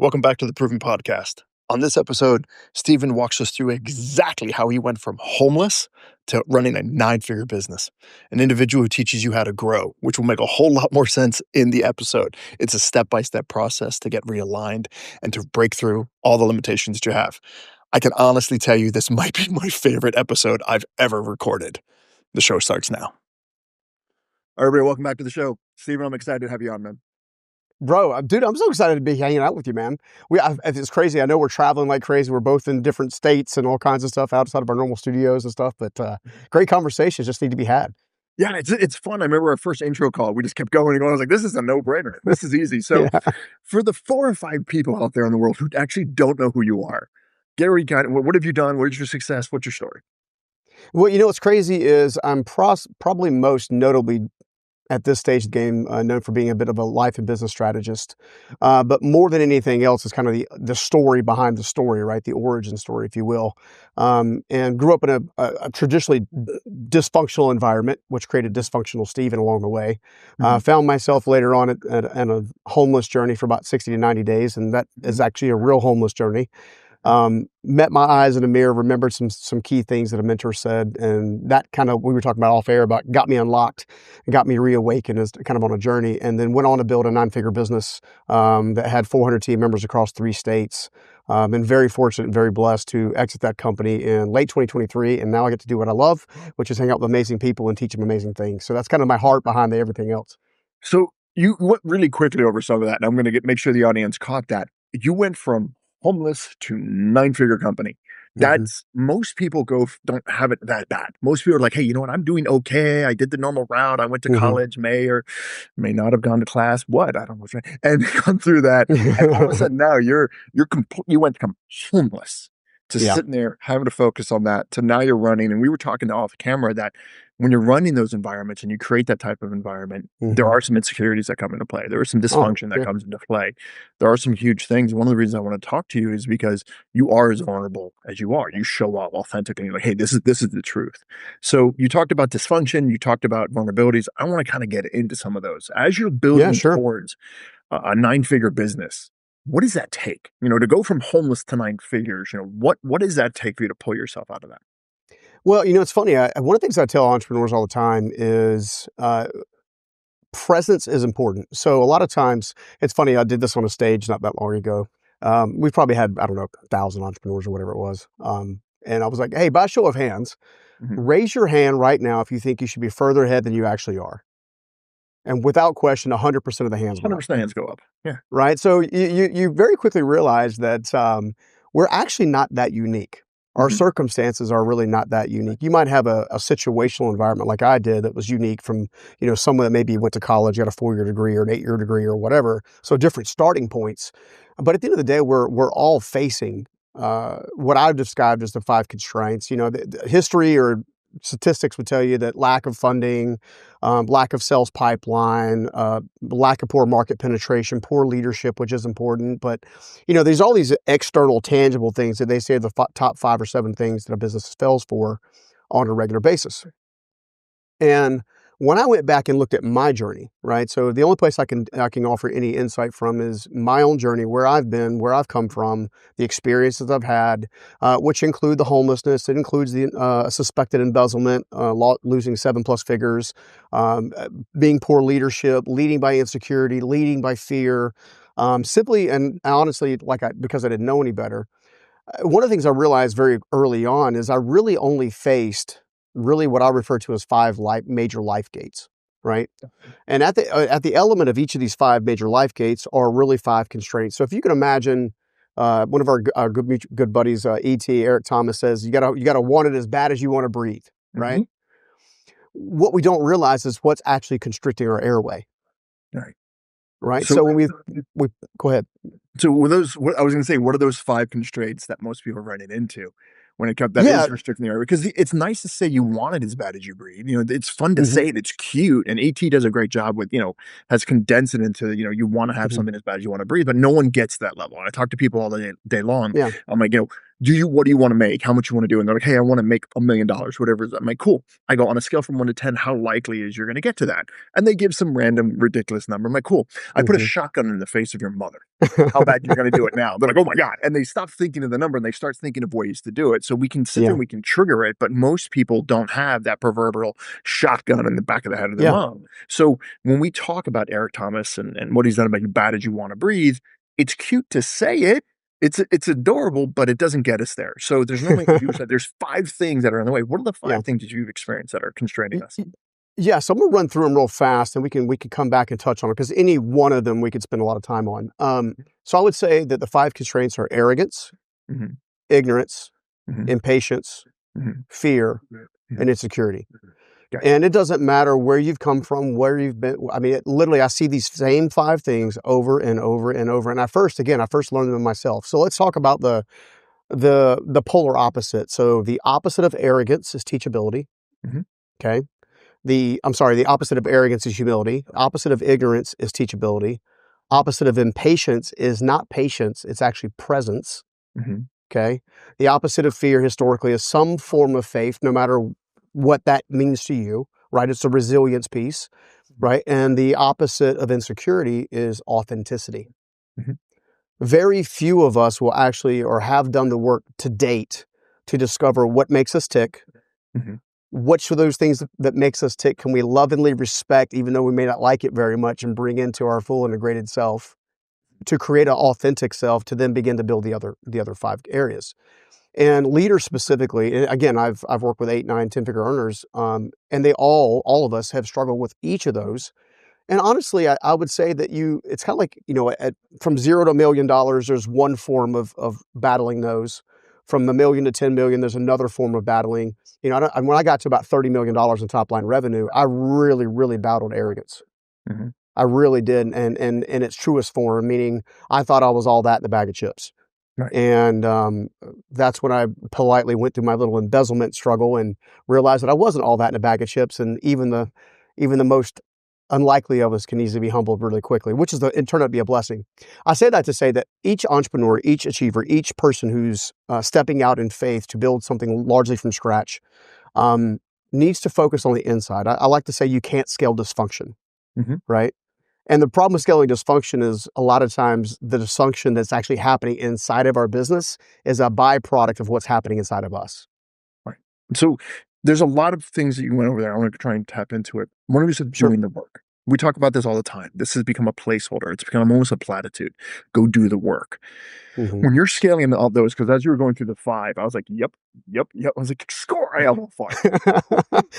Welcome back to the Proven Podcast. On this episode, Stephen walks us through exactly how he went from homeless to running a nine-figure business. An individual who teaches you how to grow, which will make a whole lot more sense in the episode. It's a step-by-step process to get realigned and to break through all the limitations that you have. I can honestly tell you this might be my favorite episode I've ever recorded. The show starts now. All right, everybody, welcome back to the show. Stephen, I'm excited to have you on, man. Bro, dude, I'm so excited to be hanging out with you, man. It's crazy. I know we're traveling like crazy. We're both in different states and all kinds of stuff outside of our normal studios and stuff, but great conversations just need to be had. Yeah, it's fun. I remember our first intro call. We just kept going and going. I was like, this is a no-brainer. This is easy. So for the 4 or 5 people out there in the world who actually don't know who you are, Gary, what have you done? What is your success? What's your story? Well, you know what's crazy is I'm probably most notably at this stage of the game known for being a bit of a life and business strategist. But more than anything else is kind of the story behind the story, right? The origin story, if you will. And grew up in a traditionally dysfunctional environment, which created dysfunctional Stephen along the way. Found myself later on at a homeless journey for about 60 to 90 days. And that is actually a real homeless journey. Met my eyes in a mirror, remembered some key things that a mentor said, and that kind of, we were talking about off air about, got me unlocked and got me reawakened as kind of on a journey, and then went on to build a 9-figure business that had 400 team members across 3 states. Been very fortunate and very blessed to exit that company in late 2023, and now I get to do what I love, which is hang out with amazing people and teach them amazing things. So that's kind of my heart behind everything else. So you went really quickly over some of that, and I'm going to make sure the audience caught that. You went from homeless to 9-figure company. That's most people don't have it that bad. Most people are like, hey, you know what? I'm doing okay. I did the normal route. I went to college, may or may not have gone to class. What? I don't know. And gone through that. And all of a sudden now you went from homeless to sitting there having to focus on that to now you're running. And we were talking off camera that when you're running those environments and you create that type of environment, there are some insecurities that come into play. There is some dysfunction that comes into play. There are some huge things. One of the reasons I want to talk to you is because you are as vulnerable as you are. You show up authentically. You're like, hey, this is the truth. So you talked about dysfunction. You talked about vulnerabilities. I want to kind of get into some of those. As you're building towards a 9-figure business, what does that take? To go from homeless to 9 figures, what does that take for you to pull yourself out of that? Well, it's funny. One of the things I tell entrepreneurs all the time is presence is important. So a lot of times, it's funny, I did this on a stage not that long ago. We probably had, 1,000 entrepreneurs or whatever it was. And I was like, hey, by show of hands, raise your hand right now if you think you should be further ahead than you actually are. And without question, 100% of the hands go up. 100% of the hands go up. Yeah. Right. So you very quickly realize that we're actually not that unique. Our circumstances are really not that unique. You might have a situational environment like I did that was unique from, someone that maybe went to college, got a 4-year degree or an 8-year degree or whatever. So different starting points. But at the end of the day, we're all facing what I've described as the 5 constraints. The history or statistics would tell you that lack of funding, lack of sales pipeline, lack of poor market penetration, poor leadership, which is important. But, there's all these external tangible things that they say are the top 5 or 7 things that a business fails for on a regular basis. And when I went back and looked at my journey, right? So the only place I can offer any insight from is my own journey, where I've been, where I've come from, the experiences I've had, which include the homelessness. It includes the suspected embezzlement, losing 7+ figures, being poor leadership, leading by insecurity, leading by fear, simply and honestly, because I didn't know any better. One of the things I realized very early on is I really only faced what I refer to as 5 major life gates, right? And at the element of each of these 5 major life gates are really 5 constraints. So if you can imagine, one of our good buddies, E.T. Eric Thomas says, you gotta want it as bad as you want to breathe, right? What we don't realize is what's actually constricting our airway. Right. So when we go ahead. So with those, I was going to say, what are those 5 constraints that most people are running into when it comes is restricting the area? Because it's nice to say you want it as bad as you breathe. It's fun to say it. It's cute, and AT does a great job with has condensed it into you want to have something as bad as you want to breathe, but no one gets to that level. And I talk to people all day long. I'm like, what do you want to make? How much you want to do? And they're like, hey, I want to make $1 million, whatever. I'm like, cool. I go, on a scale from 1 to 10, how likely is you're going to get to that? And they give some random ridiculous number. I'm like, cool. I put a Mhm. shotgun in the face of your mother. How bad you're going to do it now? They're like, oh my God. And they stop thinking of the number and they start thinking of ways to do it. So we can sit there Yeah. and we can trigger it, but most people don't have that proverbial shotgun in the back of the head of their Yeah. mom. So when we talk about Eric Thomas and what he's done about you bad as you want to breathe, it's cute to say it. It's adorable, but it doesn't get us there. So there's no way to do that. There's 5 things that are in the way. What are the Yeah. 5 things that you've experienced that are constraining Y us? y Yeah, so I'm gonna run through them real fast, and we can come back and touch on it because any one of them we could spend a lot of time on. So I would say that the 5 constraints are arrogance, Mhm, ignorance, mhm, impatience, mhm, fear, mhm. and insecurity. Gotcha. And it doesn't matter where you've come from, where you've been. I mean, literally, I see these same 5 things over and over and over. And I first learned them myself. So let's talk about the polar opposite. So the opposite of arrogance is teachability. Mhm, Okay. The opposite of arrogance is humility. Opposite of ignorance is teachability. Opposite of impatience is not patience, it's actually presence. mhm, Okay. The opposite of fear historically is some form of faith, no matter what that means to you, right? It's a resilience piece, right? And the opposite of insecurity is authenticity. mhm, Very few of us will actually or have done the work to date to discover what makes us tick. mhm, Which of those things that makes us tick can we lovingly respect, even though we may not like it very much, and bring into our full integrated self to create an authentic self to then begin to build the other 5 areas. And leaders specifically, and again, I've worked with 8, 9, 10-figure earners, and they all of us have struggled with each of those. And honestly, I would say that it's kind of like, from 0 to $1 million, there's one form of battling those. From a million to 10 million, there's another form of battling. When I got to about $30 million in top line revenue, I really, really battled arrogance. mhm. I really did. And in its truest form, meaning I thought I was all that in the bag of chips. Right. And that's when I politely went through my little embezzlement struggle and realized that I wasn't all that in a bag of chips. And even the most unlikely of us can easily be humbled really quickly, which it turned out to be a blessing. I say that to say that each entrepreneur, each achiever, each person who's stepping out in faith to build something largely from scratch um, needs to focus on the inside. I like to say you can't scale dysfunction, Mhm. right? And the problem with scaling dysfunction is a lot of times the dysfunction that's actually happening inside of our business is a byproduct of what's happening inside of us. Right. So there's a lot of things that you went over there. I want to try and tap into it. One of you said Sure. doing the work. We talk about this all the time. This has become a placeholder. It's become almost a platitude. Go do the work. Hmm. When you're scaling all those, because as you were going through the 5, I was like, yep, yep, yep. I was like, score, I have all 5.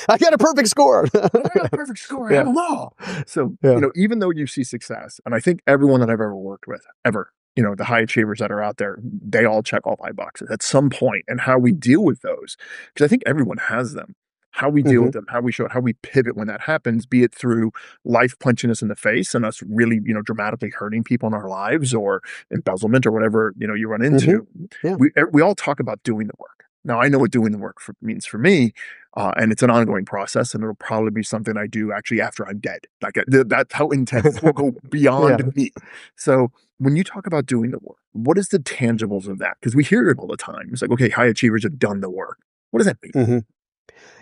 I got a perfect score. I got a perfect score. I have Yeah. them all. So, Yeah. even though you see success, and I think everyone that I've ever worked with, ever, the high achievers that are out there, they all check all 5 boxes at some point, and how we deal with those, because I think everyone has them. How we deal Hmm. with them, how we pivot when that happens, be it through life punching us in the face and us really, dramatically hurting people in our lives, or embezzlement, or whatever, you run Hmm. into. Yeah. We all talk about doing the work. Now, I know what doing the work means for me, and it's an ongoing process, and it'll probably be something I do actually after I'm dead. Like, that's how intense this will go Yeah. beyond me. So when you talk about doing the work, what is the tangibles of that? Because we hear it all the time. It's like, okay, high achievers have done the work. What does that mean? Hmm.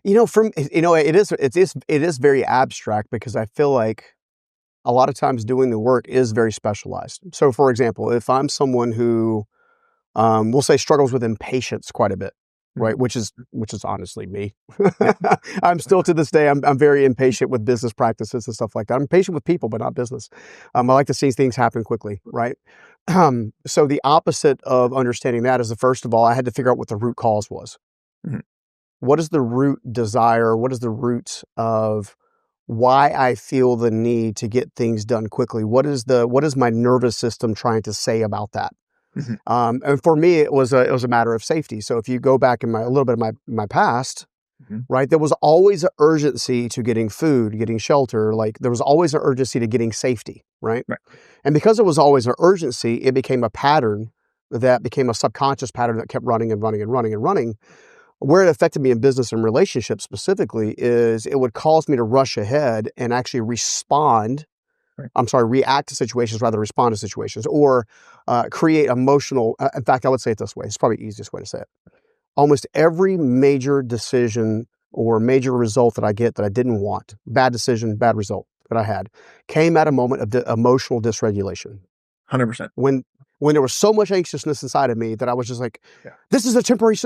It is very abstract because I feel like a lot of times doing the work is very specialized. So, for example, if I'm someone who we'll say struggles with impatience quite a bit, right? Mhm. Which is honestly me. Yeah. I'm still to this day, I'm very impatient with business practices and stuff like that. I'm patient with people, but not business. I like to see things happen quickly, right? So the opposite of understanding that is first of all, I had to figure out what the root cause was. Mhm. What is the root desire? What is the root of why I feel the need to get things done quickly? What is my nervous system trying to say about that? Mhm. And for me, it was a matter of safety. So if you go back in a little bit of my past, Mhm. right, there was always an urgency to getting food, getting shelter. Like there was always an urgency to getting safety, right? Right. And because it was always an urgency, it became a pattern that became a subconscious pattern that kept running and running and running and running. Where it affected me in business and relationships specifically is it would cause me to rush ahead and actually respond Right. I'm sorry, react to situations rather than respond to situations, or create emotional. In fact, I would say it this way. It's probably the easiest way to say it. Almost every major decision or major result that I get that I didn't want, bad decision, bad result that I had, came at a moment of emotional dysregulation. 100%. When there was so much anxiousness inside of me that I was just like, Yeah. this is a temporary,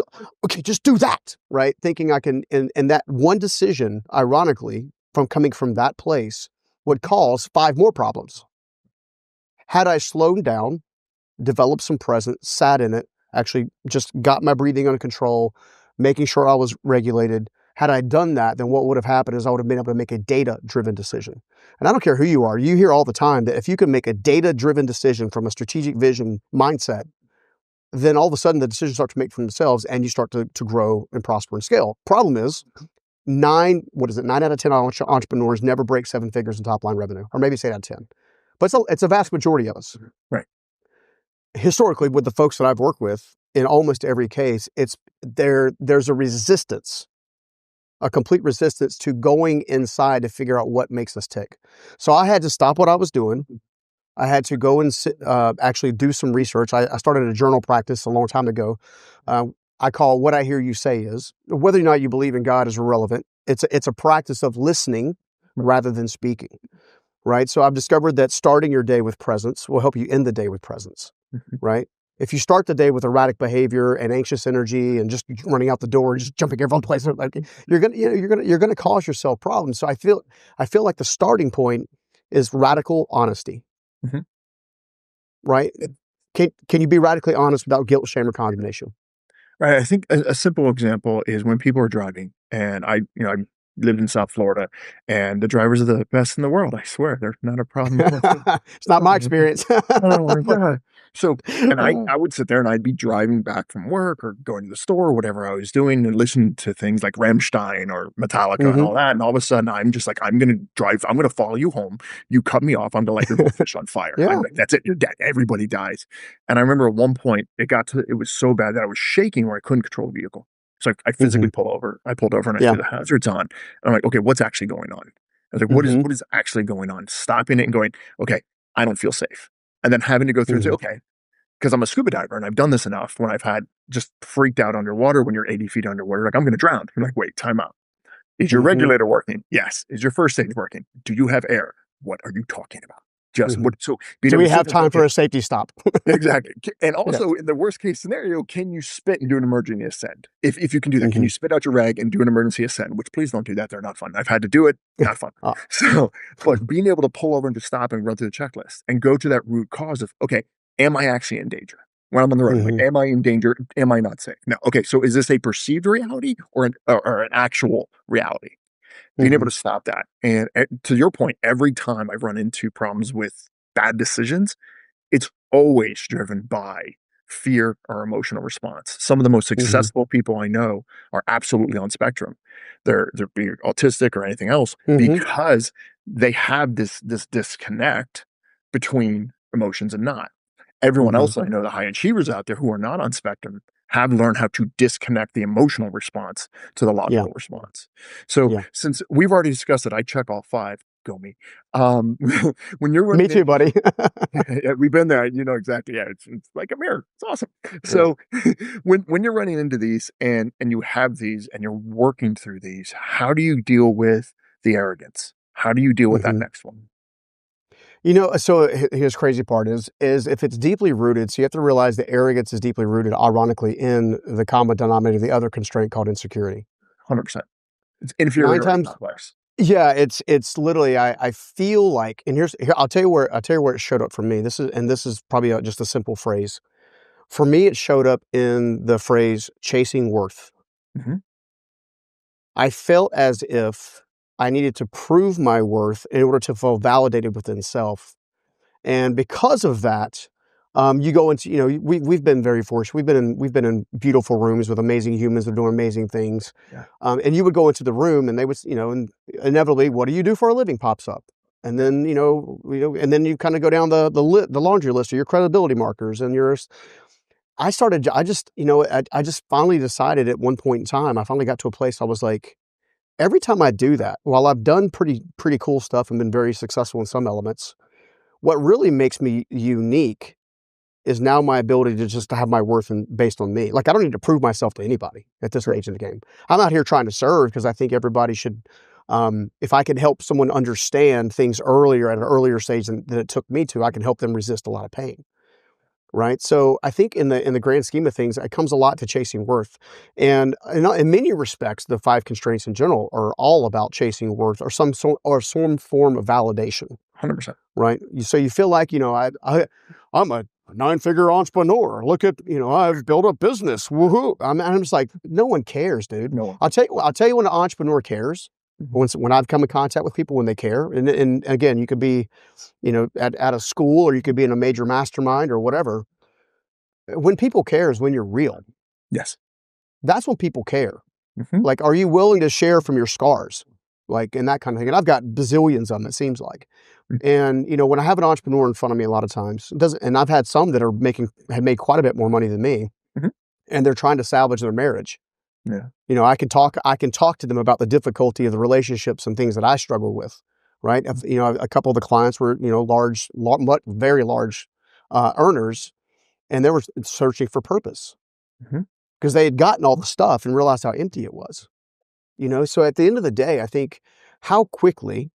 okay, just do that, right? Thinking I can, and that one decision, ironically, from coming from that place, would cause 5 more problems. Had I slowed down, developed some presence, sat in it, actually just got my breathing under control, making sure I was regulated. Had I done that, then what would have happened is I would have been able to make a data-driven decision. And I don't care who you are, you hear all the time that if you can make a data-driven decision from a strategic vision mindset, then all of a sudden the decisions start to make for themselves and you start to grow and prosper and scale. Problem is, 9 out of 10 entrepreneurs never break 7 figures in top line revenue, or maybe it's 8 out of 10. But it's a vast majority of us. Right. Historically, with the folks that I've worked with, in almost every case, there's a resistance, a complete resistance to going inside to figure out what makes us tick. So I had to stop what I was doing. I had to go and actually do some research. I started a journal practice a long time ago. I call What I Hear You Say Is. Whether or not you believe in God is irrelevant. It's a practice of listening rather than speaking, right? So I've discovered that starting your day with presence will help you end the day with presence, right? If you start the day with erratic behavior and anxious energy and just running out the door, just jumping every place, like you're gonna cause yourself problems. So I feel like the starting point is radical honesty, right? Can you be radically honest without guilt, shame, or condemnation? Right. I think a simple example is when people are driving, and I lived in South Florida, and the drivers are the best in the world. I swear, they're not a problem whatsoever. It's not my experience. Oh my god! So, and I would sit there and I'd be driving back from work or going to the store or whatever I was doing and listen to things like Rammstein or Metallica and Mhm. all that. And all of a sudden, I'm just like, I'm gonna drive. I'm gonna follow you home. You cut me off. I'm gonna light your goldfish on fire. Yeah. I'm like, that's it. You're dead. Everybody dies. And I remember at one point, it was so bad that I was shaking where I couldn't control the vehicle. So I physically pull over. I pulled over and I Yeah. threw the hazards on. And I'm like, okay, what's actually going on? I was like, what is actually going on? Stopping it and going, okay, I don't feel safe. And then having to go through and say, okay, because I'm a scuba diver and I've done this enough when I've had just freaked out underwater when you're 80 feet underwater, like I'm going to drown. I'm like, wait, time out. Is your regulator working? Yes. Is your first aid working? Do you have air? What are you talking about? Just what? So being Do able we to have sit there and time go, for a safety stop? exactly. And Yeah. also, in the worst case scenario, can you spit and do an emergency ascend? If you can do that, can Mhm. you spit out your rag and do an emergency ascend? Which please don't do that. They're not fun. I've had to do it. Not fun. Uh, So, but being able to pull over and to stop and run through the checklist and go to that root cause of, okay, am I actually in danger? When I'm on the road, like, am I in danger? Am I not safe? No. Okay. So is this a perceived reality or an actual reality? Being able to stop that. And to your point, every time I've run into problems with bad decisions, it's always driven by fear or emotional response. Some of the most successful people I know are absolutely on spectrum. They're being autistic or anything else because they have this disconnect between emotions and not. Everyone else I know, the high achievers out there who are not on spectrum, have learned how to disconnect the emotional response to the Yeah. logical response. So Yeah. since we've already discussed it, I check all 5. Go me. Um, when you're Me running too, buddy. yeah, we've been there. You know exactly. Yeah, it's like a mirror. It's awesome. Yeah. So when you're running into these and you have these and you're working through these, how do you deal with the arrogance? How do you deal with that next one? So here's crazy part is if it's deeply rooted, so you have to realize that arrogance is deeply rooted, ironically, in the common denominator, the other constraint called insecurity. 100%. It's 9 inferiority times, complex. yeah, it's literally I feel like, and I'll tell you where it showed up for me. This is probably just a simple phrase. For me, it showed up in the phrase chasing worth. Mhm. I felt as if I needed to prove my worth in order to feel validated within self. And because of that, you go into, we've been very fortunate. We've been in beautiful rooms with amazing humans that are doing amazing things. Yeah. And you would go into the room and they would, and inevitably, what do you do for a living pops up. And then, and then you kind of go down the laundry list of your credibility markers and I just finally decided at one point in time, I finally got to a place I was like, every time I do that, while I've done pretty cool stuff and been very successful in some elements, What really makes me unique is now my ability to just to have my worth based on me. Like, I don't need to prove myself to anybody at this Right. stage in the game. I'm out here trying to serve because I think everybody should, if I could help someone understand things earlier at an earlier stage than it took me to, I can help them resist a lot of pain. Right. So I think in the grand scheme of things, it comes a lot to chasing worth. And in many respects, the 5 constraints in general are all about chasing worth or some form of validation. 100%. Right. So you feel like, I'm a 9-figure entrepreneur. Look at, I've built a business. Woohoo. I'm just like, no one cares, dude. No one. I'll tell you when an entrepreneur cares. Mhm. When I've come in contact with people when they care. And again, you could be, at a school, or you could be in a major mastermind or whatever. When people care is when you're real. Yes. That's when people care. Mhm. Like, are you willing to share from your scars? Like, and that kind of thing. And I've got bazillions of them, it seems like. Mm. And, when I have an entrepreneur in front of me a lot of times, and I've had some that have made quite a bit more money than me, Mhm. and they're trying to salvage their marriage. Yeah. I can talk to them about the difficulty of the relationships and things that I struggle with, right? A couple of the clients were, very large earners, and they were searching for purpose Mhm. because they had gotten all the stuff and realized how empty it was. So at the end of the day, I think, how quickly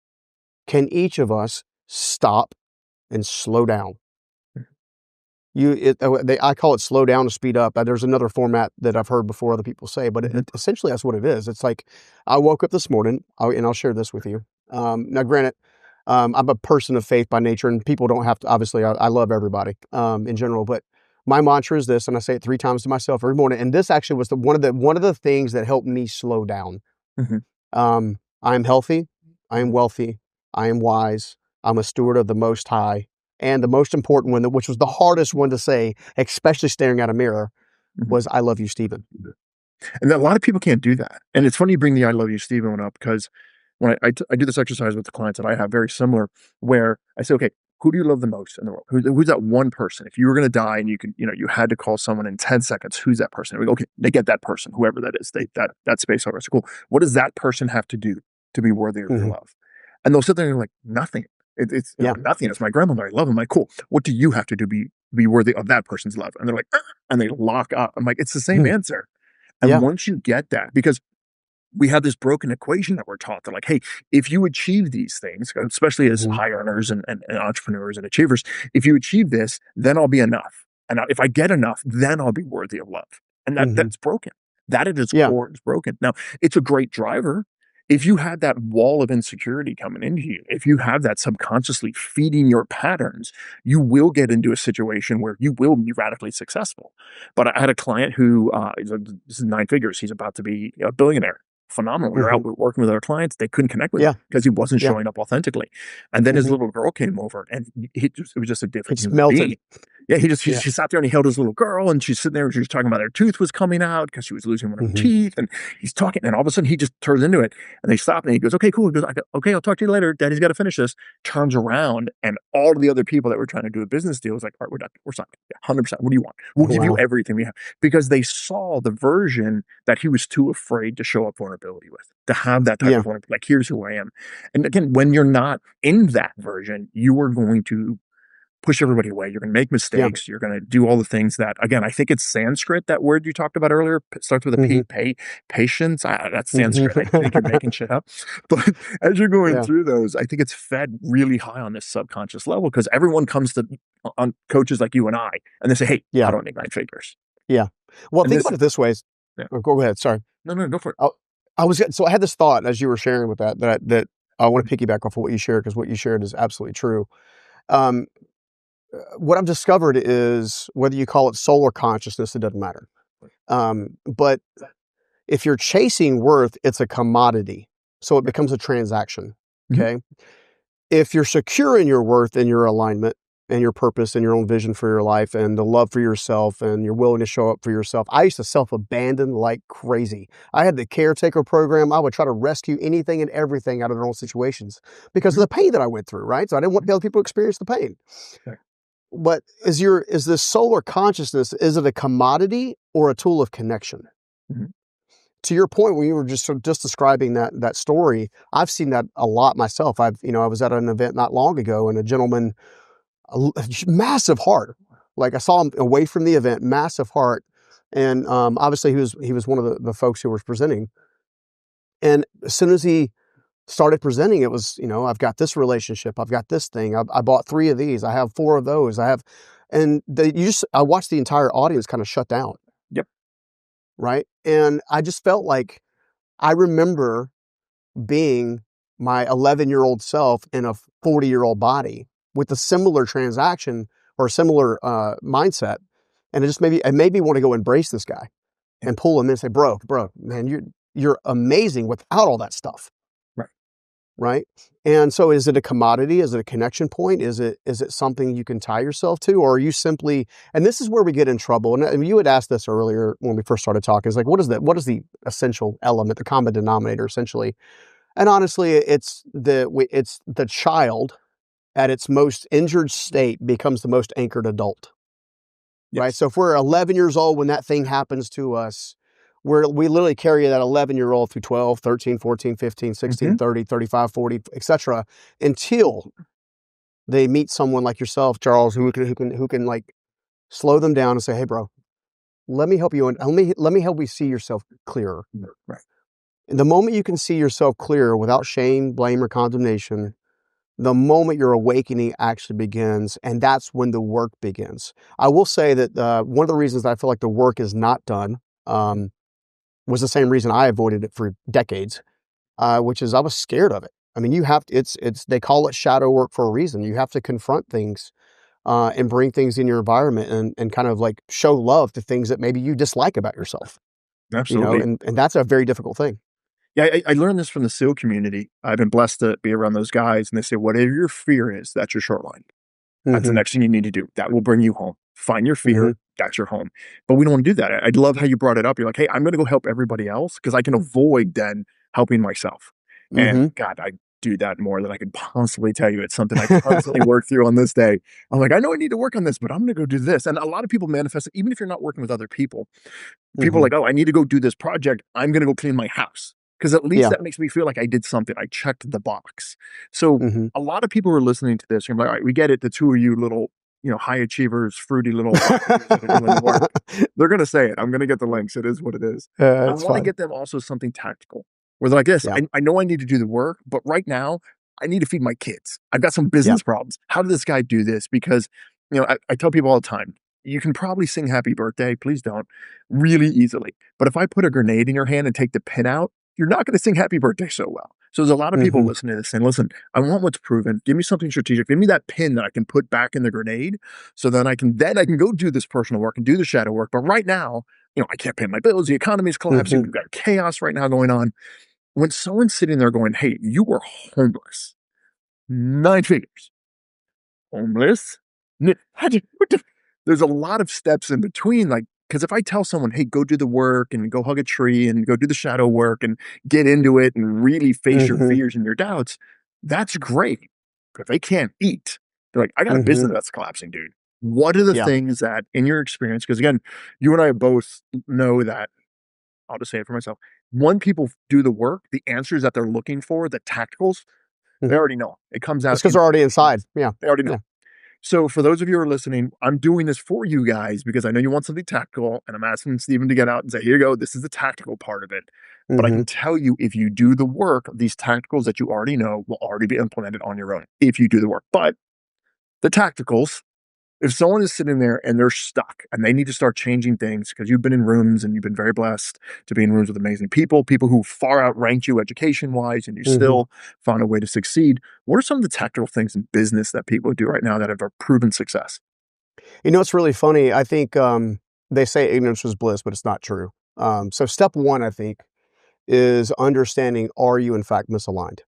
can each of us stop and slow down? I call it slow down to speed up. There's another format that I've heard before other people say, but Mhm. essentially that's what it is. It's like, I woke up this morning, and I'll share this with you. Now, granted, I'm a person of faith by nature, and people don't have to. Obviously, I love everybody in general, but my mantra is this, and I say it 3 times to myself every morning. And this actually was one of the things that helped me slow down. Mhm. I am healthy. I am Mhm. wealthy. I am wise. I'm a steward of the Most High. And the most important one, which was the hardest one to say, especially staring at a mirror, Mhm. was, "I love you, Stephen." And a lot of people can't do that. And it's funny you bring the "I love you, Stephen" one up because when I do this exercise with the clients that I have very similar, where I say, okay, who do you love the most in the world? Who's that one person? If you were going to die and you had to call someone in 10 seconds, who's that person? We go, okay, they get that person, whoever that is, that space over. So cool. What does that person have to do to be worthy of your Mhm. love? And they'll sit there and like, nothing. It's Yeah. nothing. It's my grandmother. I love him. Like, cool. What do you have to do be worthy of that person's love? And they're like, and they lock up. I'm like, it's the same Mhm. answer. And Yeah. once you get that, because we have this broken equation that we're taught that, like, hey, if you achieve these things, especially as Mhm. high earners and entrepreneurs and achievers, if you achieve this, then I'll be enough. And if I get enough, then I'll be worthy of love. And Mhm. that's broken. That at its Yeah. core is broken. Now, it's a great driver. If you had that wall of insecurity coming into you, if you have that subconsciously feeding your patterns, you will get into a situation where you will be radically successful. But I had a client who this is 9 figures. He's about to be a billionaire. Phenomenal. We were out Mhm. working with our clients. They couldn't connect with him Yeah. because he wasn't Yeah. showing up authentically. And then his Mhm. little girl came over, and it was just a He different just human melted. being. Yeah, Yeah. she sat there and he held his little girl, and she's sitting there and she was talking about her tooth was coming out because she was losing one of her Mhm. teeth. And he's talking, and all of a sudden he just turns into it. And they stop and he goes, okay, cool. He goes, okay, I'll talk to you later. Daddy's got to finish this. Turns around, and all of the other people that were trying to do a business deal was like, all right, we're done. We're signed. Yeah, 100%. What do you want? We'll give you Wow. everything we have, because they saw the version that he was too afraid to show up vulnerability with, to have that type Yeah. of vulnerability. Like, here's who I am. And again, when you're not in that version, you are going to push everybody away. You're going to make Yeah. mistakes. You're going to do all the things that, again, I think it's Sanskrit, that word you talked about earlier, starts with a P, Mhm. patience. That's Sanskrit. I think you're Mhm. making shit up. But as you're going Yeah. through those, I think it's fed really high on this subconscious level, because everyone comes to on coaches like you and I, and they say, hey, how Yeah. do I make 9 figures? Yeah. Well, And think this, about it this way. yeah, Oh, go ahead. Sorry. no, go for it. Oh, so I had this thought as you were sharing with that I want to piggyback off of what you shared, because what you shared is absolutely true. Um, what I've discovered is, whether you call it soul or consciousness, it doesn't matter. But if you're chasing worth, it's a commodity. So it becomes a transaction. Mhm. Okay. If you're secure in your worth and your alignment and your purpose and your own vision for your life and the love for yourself, and you're willing to show up for yourself. I used to self-abandon like crazy. I had the caretaker program. I would try to rescue anything and everything out of their own situations because of Mhm. the pain that I went through, right? So I didn't want the other people to experience the pain. Right. But is this solar consciousness, is it a commodity or a tool of connection? Mhm. To your point, when you were just describing that story, I've seen that a lot myself. I was at an event not long ago, and a gentleman massive heart. Like I saw him away from the event, massive heart. And obviously he was one of the folks who was presenting. And as soon as he started presenting, it was, I've got this relationship, I've got this thing, I bought 3 of these, I have 4 of those, I watched the entire audience kind of shut down. Yep. Right. And I just felt like I remember being my 11-year-old self in a 40-year-old body with a similar transaction or a similar mindset. And it made me want to go embrace this guy and pull him in and say, bro, man, you're amazing without all that stuff. Right. Right. And so is it a commodity? Is it a connection point? Is it something you can tie yourself to? Or are you simply, and this is where we get in trouble. And you had asked this earlier when we first started talking, is like, what is the essential element, the common denominator essentially? And honestly, it's the child at its most injured state becomes the most anchored adult. Yes. Right. So if we're 11 years old, when that thing happens to us, we literally carry that 11-year-old through 12, 13, 14, 15, 16, 30, 35, 40, etc. until they meet someone like yourself, Charles, who can like slow them down and say, hey, bro, let me help you. And let me help you see yourself clearer. Right. And the moment you can see yourself clearer without shame, blame, or condemnation, the moment your awakening actually begins, and that's when the work begins. I will say that one of the reasons I feel like the work is not done was the same reason I avoided it for decades, which is I was scared of it. I mean, they call it shadow work for a reason. You have to confront things and bring things in your environment and kind of like show love to things that maybe you dislike about yourself. Absolutely. And that's a very difficult thing. Yeah, I learned this from the SEAL community. I've been blessed to be around those guys, and they say, whatever your fear is, that's your shoreline. That's the next thing you need to do. That will bring you home. Find your fear. That's your home. But we don't want to do that. I love how you brought it up. You're like, hey, I'm going to go help everybody else because I can avoid then helping myself. And God, I do that more than I could possibly tell you. It's something I constantly work through on this day. I'm like, I know I need to work on this, but I'm going to go do this. And a lot of people manifest it, even if you're not working with other people. People are like, oh, I need to go do this project. I'm going to go clean my house. Because at least that makes me feel like I did something. I checked the box. So a lot of people are listening to this and like, all right, we get it. The two of you little, high achievers, fruity little that are doing the work. They're going to say it. I'm going to get the links. It is what it is. I want to get them also something tactical. Where they're like this, I know I need to do the work, but right now I need to feed my kids. I've got some business problems. How did this guy do this? Because, I tell people all the time, you can probably sing happy birthday, please don't, really easily. But if I put a grenade in your hand and take the pin out, you're not going to sing happy birthday so well. So there's a lot of people listening to this saying, listen, I want what's proven. Give me something strategic. Give me that pin that I can put back in the grenade. So then I can go do this personal work and do the shadow work. But right now, I can't pay my bills. The economy is collapsing. We've got chaos right now going on. When someone's sitting there going, hey, you were homeless, 9 figures, homeless. There's a lot of steps in between, like, because if I tell someone, hey, go do the work and go hug a tree and go do the shadow work and get into it and really face your fears and your doubts, that's great. But if they can't eat, they're like, I got a business that's collapsing, dude. What are the things that in your experience, because again, you and I both know that, I'll just say it for myself, when people do the work, the answers that they're looking for, the tacticals, they already know. It comes out. It's because they're already inside. Yeah. They already know. So for those of you who are listening, I'm doing this for you guys because I know you want something tactical, and I'm asking Stephen to get out and say, here you go, this is the tactical part of it. But I can tell you, if you do the work, these tacticals that you already know will already be implemented on your own if you do the work. But the tacticals, if someone is sitting there and they're stuck and they need to start changing things because you've been in rooms and you've been very blessed to be in rooms with amazing people who far outranked you education-wise, and you still found a way to succeed, what are some of the tactical things in business that people do right now that have a proven success? It's really funny. I think they say ignorance is bliss, but it's not true. So step one, I think, is understanding, are you in fact misaligned?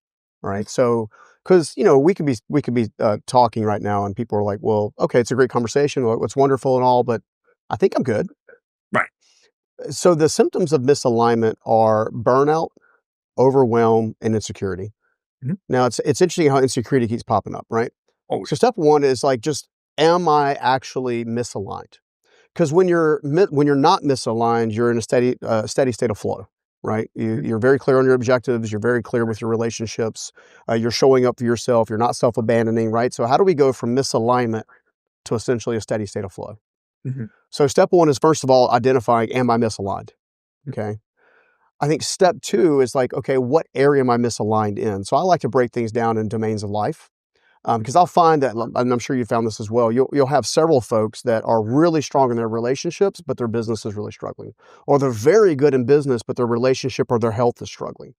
All right. So, because we could be talking right now, and people are like, "Well, okay, it's a great conversation. It's wonderful and all, but I think I'm good." Right. So the symptoms of misalignment are burnout, overwhelm, and insecurity. Now it's interesting how insecurity keeps popping up, right? Oh, So step one is like, just, am I actually misaligned? Because when you're not misaligned, you're in a steady state of flow, right? Mhm. You're very clear on your objectives. You're very clear with your relationships. You're showing up for yourself. You're not self-abandoning, right? So how do we go from misalignment to essentially a steady state of flow? Mhm. So step one is, first of all, identifying, am I misaligned? Okay. I think step two is like, okay, what area am I misaligned in? So I like to break things down in domains of life. Mhm. Because I'll find that, and I'm sure you found this as well. You'll have several folks that are really strong in their relationships, but their business is really struggling, or they're very good in business, but their relationship or their health is struggling.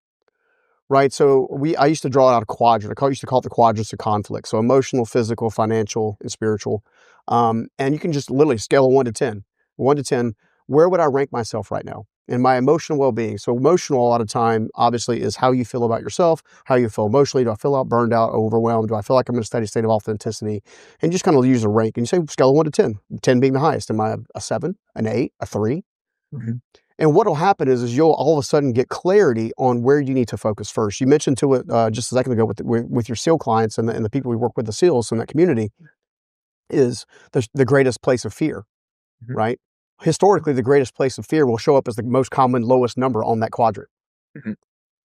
Right. So I used to draw out a quadrant. I used to call it the quadrants of conflict. So emotional, physical, financial, and spiritual. And you can just literally scale a 1 to 10. 1 to 10, where would I rank myself right now in my emotional well-being? So emotional, a lot of time, obviously, is how you feel about yourself, how you feel emotionally. Do I feel out burned out, overwhelmed? Do I feel like I'm in a steady state of authenticity? And just kind of use a rank. And you say scale of 1 to 10, 10 being the highest. Am I a 7, an 8, a 3? Mhm. And what'll happen is you'll all of a sudden get clarity on where you need to focus first. You mentioned to it just a second ago with your SEAL clients and the people we work with, the SEALs in that community, is the greatest place of fear, Mhm. right? Historically, the greatest place of fear will show up as the most common lowest number on that quadrant, Mhm.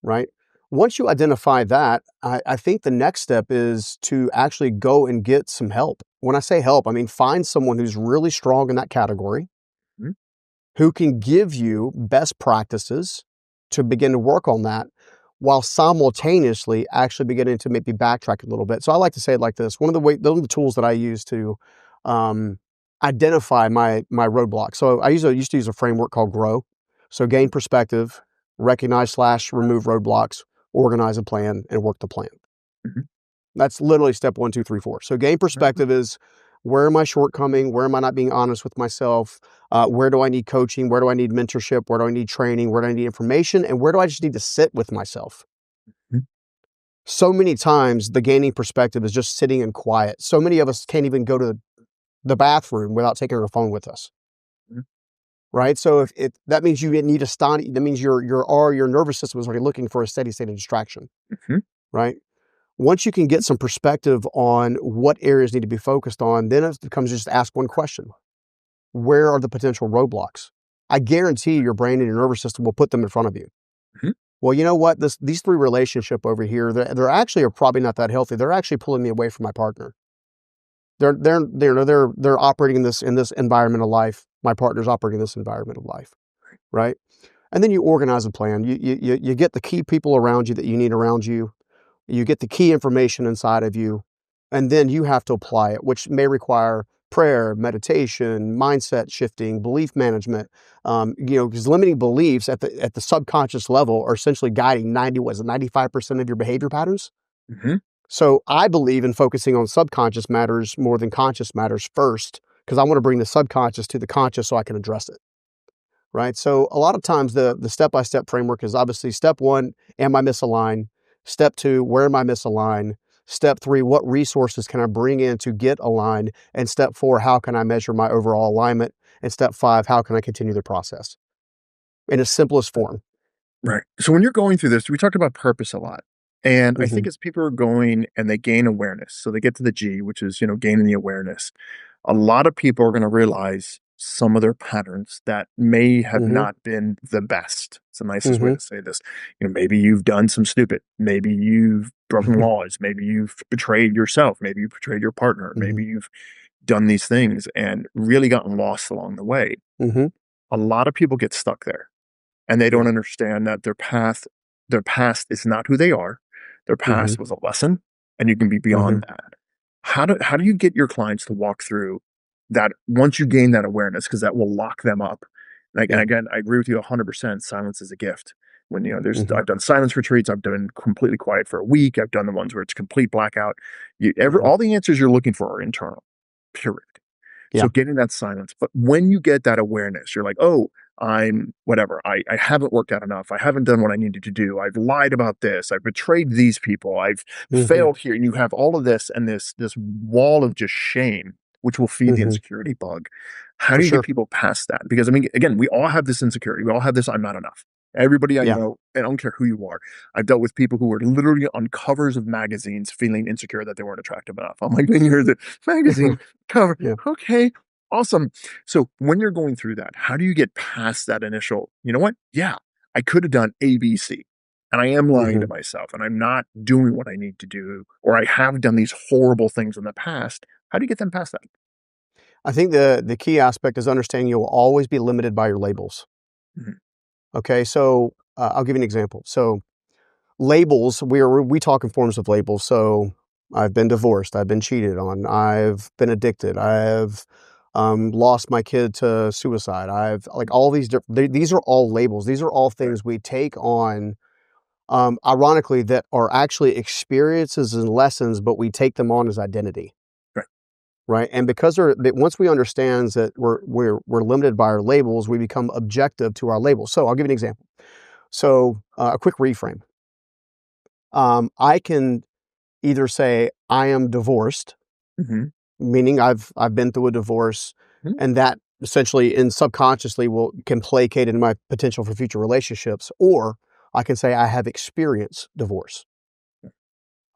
right? Once you identify that, I think the next step is to actually go and get some help. When I say help, I mean find someone who's really strong in that category, Mhm. who can give you best practices to begin to work on that while simultaneously actually beginning to maybe backtrack a little bit. So I like to say it like this. Those are the tools that I use to um, identify my roadblocks. So used to use a framework called G.R.O.W. So gain perspective, recognize slash remove roadblocks, organize a plan, and work the plan. Mhm. That's literally step 1, 2, 3, 4. So gain Mhm. perspective is, where am I shortcoming? Where am I not being honest with myself? Where do I need coaching? Where do I need mentorship? Where do I need training? Where do I need information? And where do I just need to sit with myself? Mhm. So many times the gaining perspective is just sitting in quiet. So many of us can't even go to the bathroom without taking our phone with us. Mhm. Right. So if it that means you need to stop, that means your nervous system is already looking for a steady state of distraction. Mhm. Right. Once you can get some perspective on what areas need to be focused on, then it becomes just ask one question. Where are the potential roadblocks? I guarantee your brain and your nervous system will put them in front of you. Mhm. Well, you know what? These three relationship over here, they're actually are probably not that healthy. They're actually pulling me away from my partner. They're operating in this environment of life. My partner's operating in this environment of life, right? And then you organize a plan. You get the key people around you that you need around you. You get the key information inside of you, and then you have to apply it, which may require prayer, meditation, mindset shifting, belief management. Because limiting beliefs at the subconscious level are essentially guiding 95% of your behavior patterns. Mhm. So I believe in focusing on subconscious matters more than conscious matters first, because I want to bring the subconscious to the conscious so I can address it. Right. So a lot of times the step-by-step framework is obviously step one, am I misaligned? Step two, where am I misaligned? Step three, what resources can I bring in to get aligned? And step four, how can I measure my overall alignment? And step five, how can I continue the process in its simplest form? Right. So when you're going through this, we talked about purpose a lot. And I Hmm. think as people are going and they gain awareness, so they get to the G, which is, gaining the awareness, a lot of people are going to realize some of their patterns that may have Hmm. not been the best. It's the nicest way Hmm. to say this. Maybe you've done some stupid. Maybe you've broken laws. Maybe you've betrayed yourself. Maybe you betrayed your partner. Hmm. Maybe you've done these things and really gotten lost along the way. Hmm. A lot of people get stuck there and they Yeah. don't understand that their past is not who they are. Their Hmm. past was a lesson, and you can be Hmm. beyond that. How do you get your clients to walk through that once you gain that awareness? Because that will lock them up. And Yeah. again, I agree with you 100%. Silence is a gift. When there's Hmm. I've done silence retreats. I've done completely quiet for a week. I've done the ones where it's complete blackout. Hmm. All the answers you're looking for are internal. Period. So Yeah. getting that silence. But when you get that awareness, you're like, oh, I'm whatever. I haven't worked out enough. I haven't done what I needed to do. I've lied about this. I've betrayed these people. I've Hmm. failed here. And you have all of this and this wall of just shame, which will feed the Hmm. insecurity bug. How For do you get sure. people past that? Because I mean, again, we all have this insecurity. We all have this I'm not enough. Everybody I Yeah. know, I don't care who you are. I've dealt with people who were literally on covers of magazines feeling insecure that they weren't attractive enough. I'm like, here's the magazine cover. Yeah. Okay, awesome. So when you're going through that, how do you get past that initial, you know what? Yeah, I could have done A, B, C. And I am lying to Mhm. myself and I'm not doing what I need to do, or I have done these horrible things in the past. How do you get them past that? I think the key aspect is understanding you will always be limited by your labels. Mhm. Okay, so I'll give you an example. So labels, we talk in forms of labels. So I've been divorced, I've been cheated on, I've been addicted, I've lost my kid to suicide. I've like all these different. These are all labels. These are all Right. things we take on. Ironically, that are actually experiences and lessons, but we take them on as identity. Right. Right. And because once we understand that we're limited by our labels, we become objective to our labels. So I'll give you an example. So a quick reframe. I can either say I am divorced, Mhm. meaning I've been through a divorce, Mhm. and that essentially and subconsciously will can placate in my potential for future relationships, or I can say I have experienced divorce.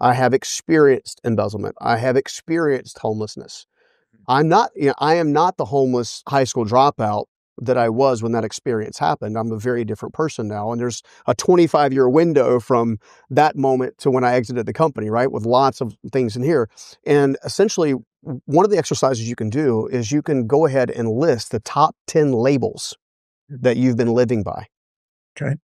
I have experienced embezzlement. I have experienced homelessness. I am not the homeless high school dropout that I was when that experience happened. I'm a very different person now. And there's a 25-year window from that moment to when I exited the company, right? With lots of things in here. And essentially, one of the exercises you can do is you can go ahead and list the top 10 labels Mhm. that you've been living by. Okay.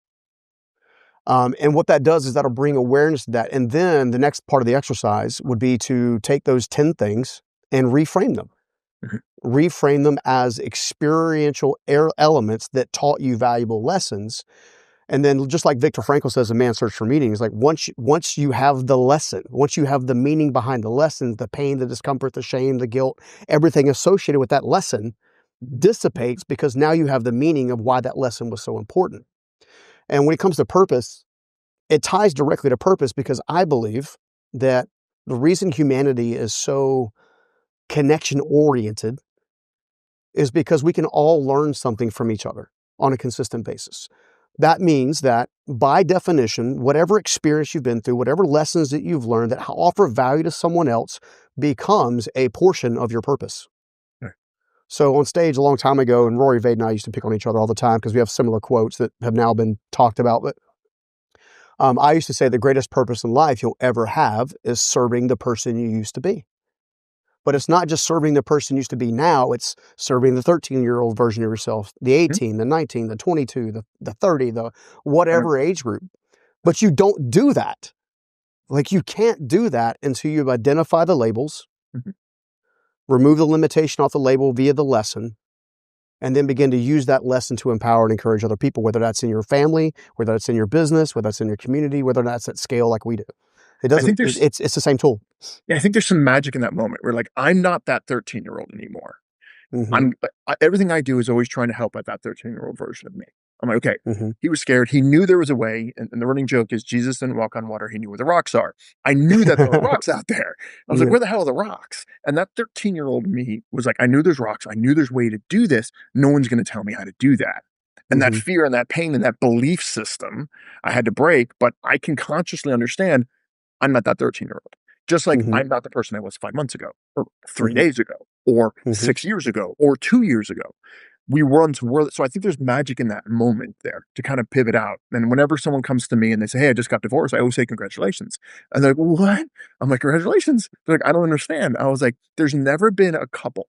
And what that does is that'll bring awareness to that. And then the next part of the exercise would be to take those 10 things and reframe them. Mhm. Reframe them as experiential elements that taught you valuable lessons. And then just like Viktor Frankl says in Man's Search for Meaning, is like once you have the lesson, once you have the meaning behind the lesson, the pain, the discomfort, the shame, the guilt, everything associated with that lesson Mhm. dissipates because now you have the meaning of why that lesson was so important. And when it comes to purpose, it ties directly to purpose because I believe that the reason humanity is so connection oriented is because we can all learn something from each other on a consistent basis. That means that by definition, whatever experience you've been through, whatever lessons that you've learned that offer value to someone else becomes a portion of your purpose. Right. So on stage a long time ago, and Rory Vade and I used to pick on each other all the time because we have similar quotes that have now been talked about. But I used to say the greatest purpose in life you'll ever have is serving the person you used to be. But it's not just serving the person you used to be now, it's serving the 13-year-old version of yourself, the Mhm. 18, the 19, the 22, the 30, the Right. whatever age group. But you don't do that. Like you can't do that until you identify the labels, Mhm. remove the limitation off the label via the lesson, and then begin to use that lesson to empower and encourage other people, whether that's in your family, whether that's in your business, whether that's in your community, whether that's at scale like we do. It I doesn't, think there's it's the same tool. yeah, I think there's some magic in that moment where like I'm not that 13-year-old anymore. Hmm. Everything I do is always trying to help out that 13-year-old version of me. I'm like, okay, Hmm. he was scared. He knew there was a way. And the running joke is Jesus didn't walk on water. He knew where the rocks are. I knew that there were rocks out there. I was like, Yeah. where the hell are the rocks? And that 13-year-old me was like, I knew there's rocks. I knew there's a way to do this. No one's going to tell me how to do that. And that Hmm. fear and that pain and that belief system I had to break, but I can consciously understand I'm not that 13-year-old. Just like Hmm. I'm not the person I was 5 months ago, or 3 Hmm. days ago, or Hmm. 6 years ago, or 2 years ago. We once were. So I think there's magic in that moment there to kind of pivot out. And whenever someone comes to me and they say, "Hey, I just got divorced," I always say, "Congratulations." And they're like, "What?" I'm like, "Congratulations." They're like, "I don't understand." I was like, "There's never been a couple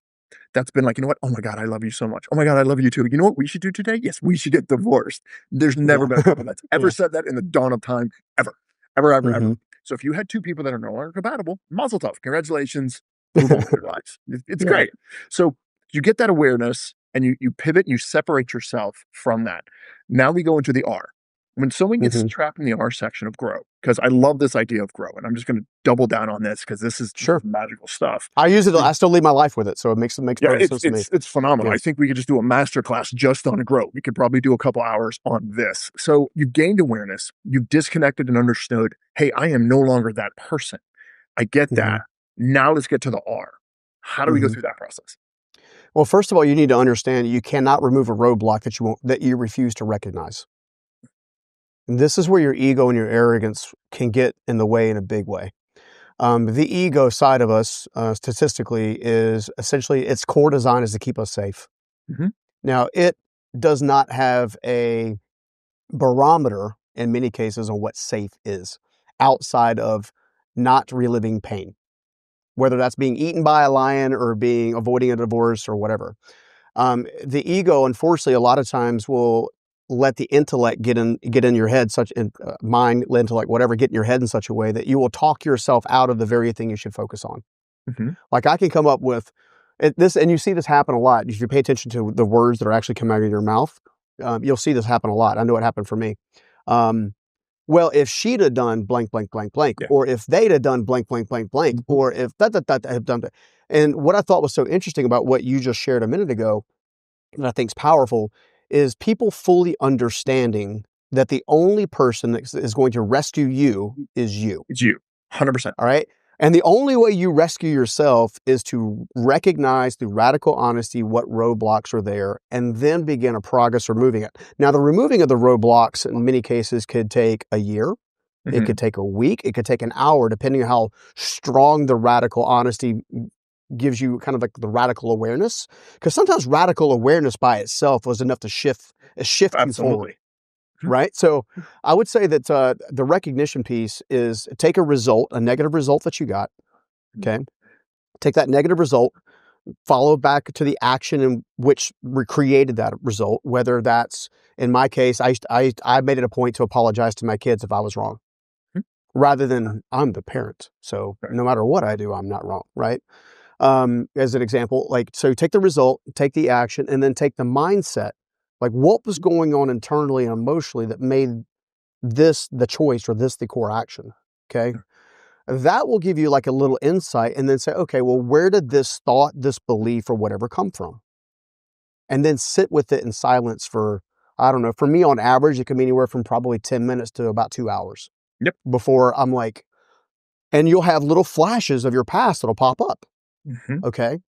that's been like, you know what? Oh my God, I love you so much. Oh my God, I love you too. You know what we should do today? Yes, we should get divorced." There's never Yeah. been a couple that's ever Yeah. said that in the dawn of time, ever, ever, ever, ever. Hmm. So if you had two people that are no longer compatible, mazel tov, congratulations, move on with your lives. It's Yeah. great. So you get that awareness and you pivot, you separate yourself from that. Now we go into the R. When someone gets Hmm. trapped in the R section of grow, because I love this idea of grow, and I'm just going to double down on this because this is Sure. magical stuff. I use it. I still lead my life with it, so it makes Yeah, perfect it's sense to me. it's it's phenomenal. Yeah. I think we could just do a master class just on grow. We could probably do a couple hours on this. So you've gained awareness, you've disconnected and understood, hey, I am no longer that person. I get Hmm. that. Now let's get to the R. How do we go Hmm. through that process? Well, first of all, you need to understand you cannot remove a roadblock that you refuse to recognize. And this is where your ego and your arrogance can get in the way in a big way. The ego side of us, statistically, is essentially its core design is to keep us safe. Mhm. Now, it does not have a barometer in many cases on what safe is, outside of not reliving pain, whether that's being eaten by a lion or avoiding a divorce or whatever. The ego, unfortunately, a lot of times will let the intellect get in your head, mind, intellect, whatever, get in your head in such a way that you will talk yourself out of the very thing you should focus on. Mhm. Like I can come up with this, and you see this happen a lot. If you pay attention to the words that are actually coming out of your mouth, you'll see this happen a lot. I know it happened for me. Well, if she'd have done blank, blank, blank, blank, Yeah. or if they'd have done blank, blank, blank, blank, or if that have done that. And what I thought was so interesting about what you just shared a minute ago, that I think is powerful, is people fully understanding that the only person that is going to rescue you is you. It's you. 100%. All right. And the only way you rescue yourself is to recognize through radical honesty what roadblocks are there and then begin a progress removing it. Now, the removing of the roadblocks in many cases could take a year. It Mhm. could take a week. It could take an hour, depending on how strong the radical honesty gives you, kind of like the radical awareness. Because sometimes radical awareness by itself was enough to shift you forward. Absolutely. Right. So I would say that the recognition piece is take a negative result that you got. Okay. Take that negative result, follow back to the action in which created that result. Whether that's, in my case, I made it a point to apologize to my kids if I was wrong, Mhm. rather than I'm the parent. So Right. no matter what I do, I'm not wrong. Right. As an example, like, so take the result, take the action, and then take the mindset. Like what was going on internally and emotionally that made this the choice or this the core action. Okay. That will give you like a little insight and then say, okay, well, where did this thought, this belief or whatever come from? And then sit with it in silence for, I don't know, for me on average, it can be anywhere from probably 10 minutes to about 2 hours Yep. before I'm like, and you'll have little flashes of your past that'll pop up. Mhm. Okay.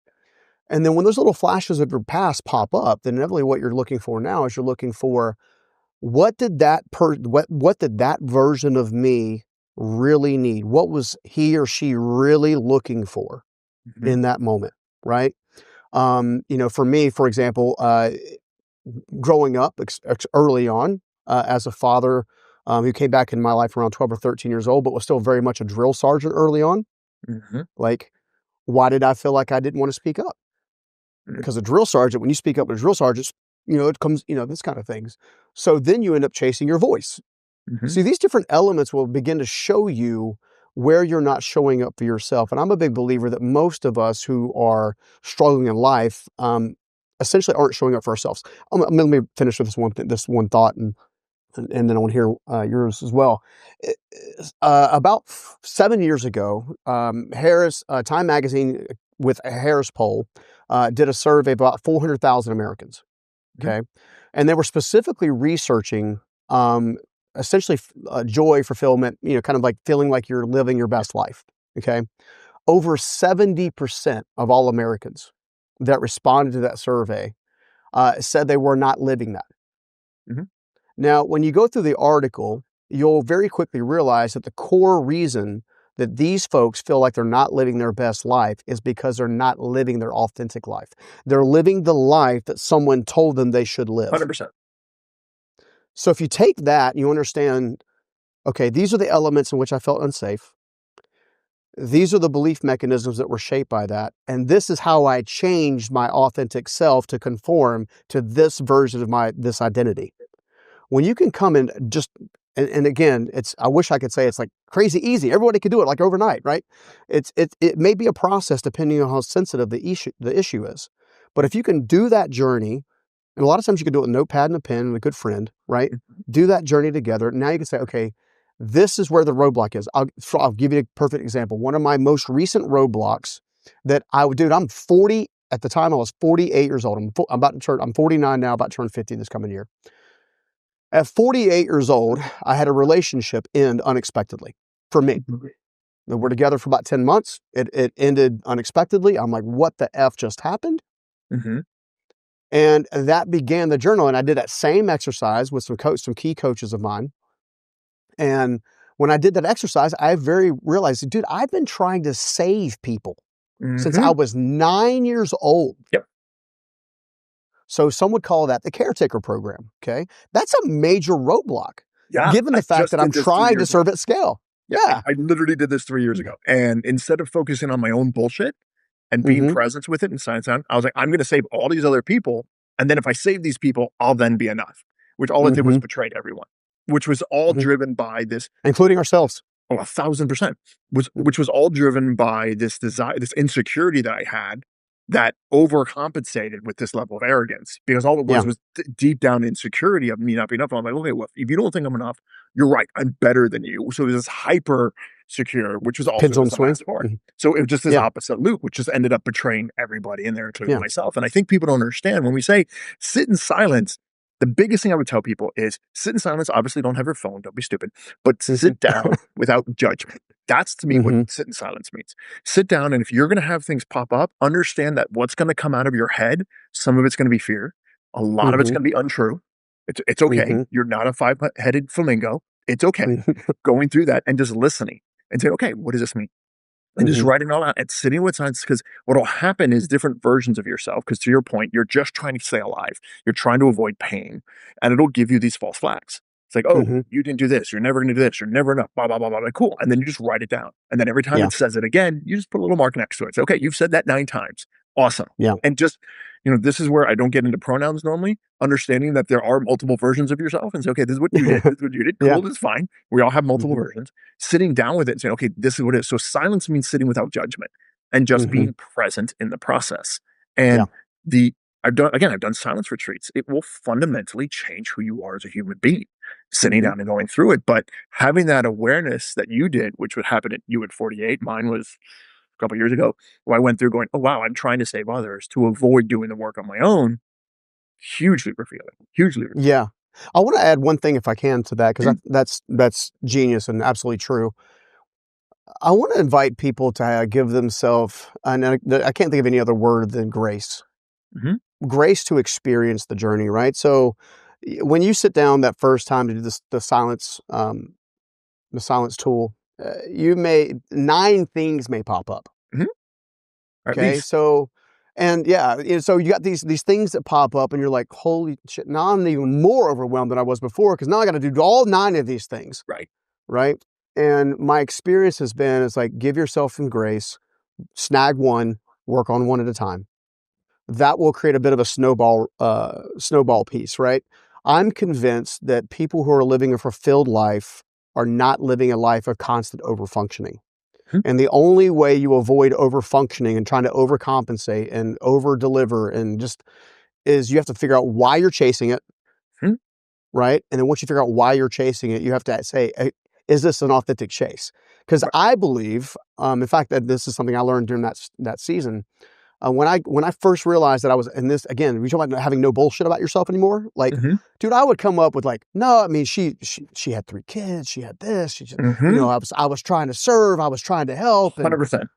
And then when those little flashes of your past pop up, then inevitably what you're looking for now is you're looking for, what did what did that version of me really need? What was he or she really looking for Mhm. in that moment, right? For me, for example, growing up early on as a father who came back in my life around 12 or 13 years old, but was still very much a drill sergeant early on. Mhm. Like, why did I feel like I didn't want to speak up? Mhm. Because a drill sergeant, when you speak up as a drill sergeant, it comes, this kind of things. So then you end up chasing your voice. Mhm. See, these different elements will begin to show you where you're not showing up for yourself. And I'm a big believer that most of us who are struggling in life essentially aren't showing up for ourselves. Let me finish with this one thought, and then I want to hear yours as well. About 7 years ago, Time Magazine with a Harris poll did a survey of about 400,000 Americans. Mhm. Okay. And they were specifically researching essentially joy, fulfillment, kind of like feeling like you're living your best life. Okay. Over 70% of all Americans that responded to that survey said they were not living that. Mhm. Now, when you go through the article, you'll very quickly realize that the core reason that these folks feel like they're not living their best life is because they're not living their authentic life. They're living the life that someone told them they should live. 100%. So if you take that, you understand, okay, these are the elements in which I felt unsafe. These are the belief mechanisms that were shaped by that. And this is how I changed my authentic self to conform to this version of this identity. When you can come and just, and again, I wish I could say it's like crazy easy. Everybody could do it like overnight, right? It may be a process depending on how sensitive the issue is. But if you can do that journey, and a lot of times you can do it with a notepad and a pen and a good friend, right? Mhm. Do that journey together. Now you can say, okay, this is where the roadblock is. I'll give you a perfect example. One of my most recent roadblocks that I'm 40, at the time I was 48 years old. I'm 49 now, about to turn 50 this coming year. At 48 years old, I had a relationship end unexpectedly for me. Mhm. We're together for about 10 months. It ended unexpectedly. I'm like, what the F just happened? Mhm. And that began the journal. And I did that same exercise with some key coaches of mine. And when I did that exercise, I realized, dude, I've been trying to save people since I Mhm. was 9 years old. Yep. So some would call that the caretaker program. Okay. That's a major roadblock Yeah, given I the fact just that I'm did this 3 trying to years ago. serve at scale. Yeah, Yeah. I literally did this 3 years ago, and instead of focusing on my own bullshit and being Mm-hmm. present with it and science on, I was like, "I'm gonna save all these other people, and then if I save these people, I'll then be enough." Which all it did was Mm-hmm. betray everyone, which was all Mm-hmm. driven by this. Including ourselves. Oh, 1,000%. Which was all driven by this desire, this insecurity that I had that overcompensated with this level of arrogance, because all it Yeah. was deep down insecurity of me not being enough. I'm like, "Okay, well, if you don't think I'm enough, you're right. I'm better than you." So there's this hyper secure, which was also Pendulum just the swing. last part. Mhm. So it was just this Yeah. opposite loop, which just ended up betraying everybody in there, including Yeah. myself. And I think people don't understand when we say sit in silence. The biggest thing I would tell people is sit in silence. Obviously, don't have your phone. Don't be stupid, but Mhm. sit down without judgment. That's to me what Mhm. sit in silence means. Sit down, and if you're going to have things pop up, understand that what's going to come out of your head, some of it's going to be fear, a lot of it's Mhm. going to be untrue. It's okay. Mhm. You're not a five-headed flamingo. It's okay. Mhm. Going through that and just listening and saying, okay, what does this mean? And just Mhm. writing it all out and sitting with science, because what'll happen is different versions of yourself. Because to your point, you're just trying to stay alive. You're trying to avoid pain, and it'll give you these false flags. It's like, oh, Mhm. you didn't do this. You're never going to do this. You're never enough. Blah blah blah blah. Blah. Cool. And then you just write it down. And then every time Yeah. it says it again, you just put a little mark next to it. Say, okay, you've said that 9 times. Awesome. Yeah. And just this is where I don't get into pronouns normally. Understanding that there are multiple versions of yourself, and say, okay, this is what you did. This is what you did. Yeah. Cool. This is fine. We all have multiple Mhm. versions. Sitting down with it and saying, okay, this is what it is. So silence means sitting without judgment and just Mhm. being present in the process. Yeah. And I've done silence retreats. It will fundamentally change who you are as a human being, sitting Mhm. down and going through it. But having that awareness that you did, which would happen at you at 48, mine was a couple years ago, where I went through going, oh wow, I'm trying to save others to avoid doing the work on my own. Hugely revealing. Hugely revealing. Yeah. I wanna add one thing if I can to that, 'cause Mm, that's genius and absolutely true. I wanna invite people to give themselves, and I can't think of any other word than grace. mhm, Grace to experience the journey, right? So, when you sit down that first time to do this the silence tool, you may 9 things may pop up. mhm. At Okay, least. so and yeah, so you got these things that pop up, and you're like, "Holy shit!" Now I'm even more overwhelmed than I was before because now I got to do all 9 of these things, Right. right? And my experience has been, it's like give yourself some grace, snag one, work on one at a time. That will create a bit of a snowball piece, right? I'm convinced that people who are living a fulfilled life are not living a life of constant overfunctioning. Mhm, And the only way you avoid overfunctioning and trying to overcompensate and over deliver and just is you have to figure out why you're chasing it, mhm. right? And then once you figure out why you're chasing it, you have to say, is this an authentic chase? Because Right. I believe, in fact, that this is something I learned during that season. When I first realized that I was in this again, we talk about having no bullshit about yourself anymore. Like, Mhm, dude, I would come up with like, no, I mean, she had 3 kids, she had this, she just, mhm. I was trying to serve, I was trying to help, and 100%.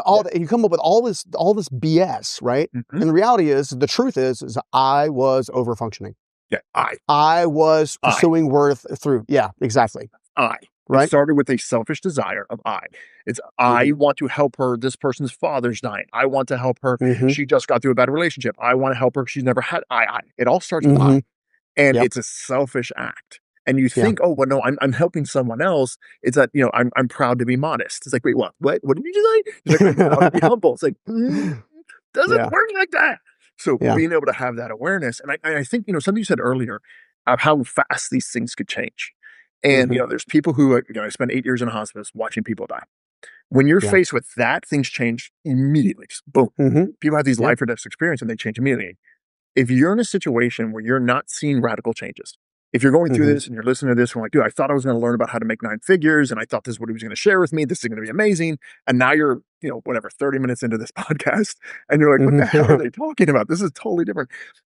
all Yeah. that, and you come up with all this BS, right? Mhm. And the reality is, the truth is I was over functioning. Yeah. I was I. pursuing worth through, yeah, Yes. exactly, I. It right? started with a selfish desire of I. It's I Hmm. want to help her. This person's father's dying. I want to help her. Hmm. She just got through a bad relationship. I want to help her. She's never had I. It all starts with Hmm. I. And Yep. it's a selfish act. And you Yeah. think, oh, well, no, I'm helping someone else. It's that, I'm proud to be modest. It's like, wait, what? What did you just say? He's like, I'm proud to be humble. It's like, doesn't Yeah. work like that. So Yeah. being able to have that awareness, and I think something you said earlier of how fast these things could change. And Hmm. there's people who I spent 8 years in a hospice watching people die. When you're Yeah. faced with that, things change immediately. Just boom. Hmm. People have these Yeah. life or death experience, and they change immediately. If you're in a situation where you're not seeing radical changes, if you're going through Hmm. this and you're listening to this and like, dude, I thought I was going to learn about how to make 9 figures and I thought this is what he was going to share with me. This is going to be amazing. And now you're, whatever, 30 minutes into this podcast and you're like, what the hell are Hmm. they talking about? This is totally different.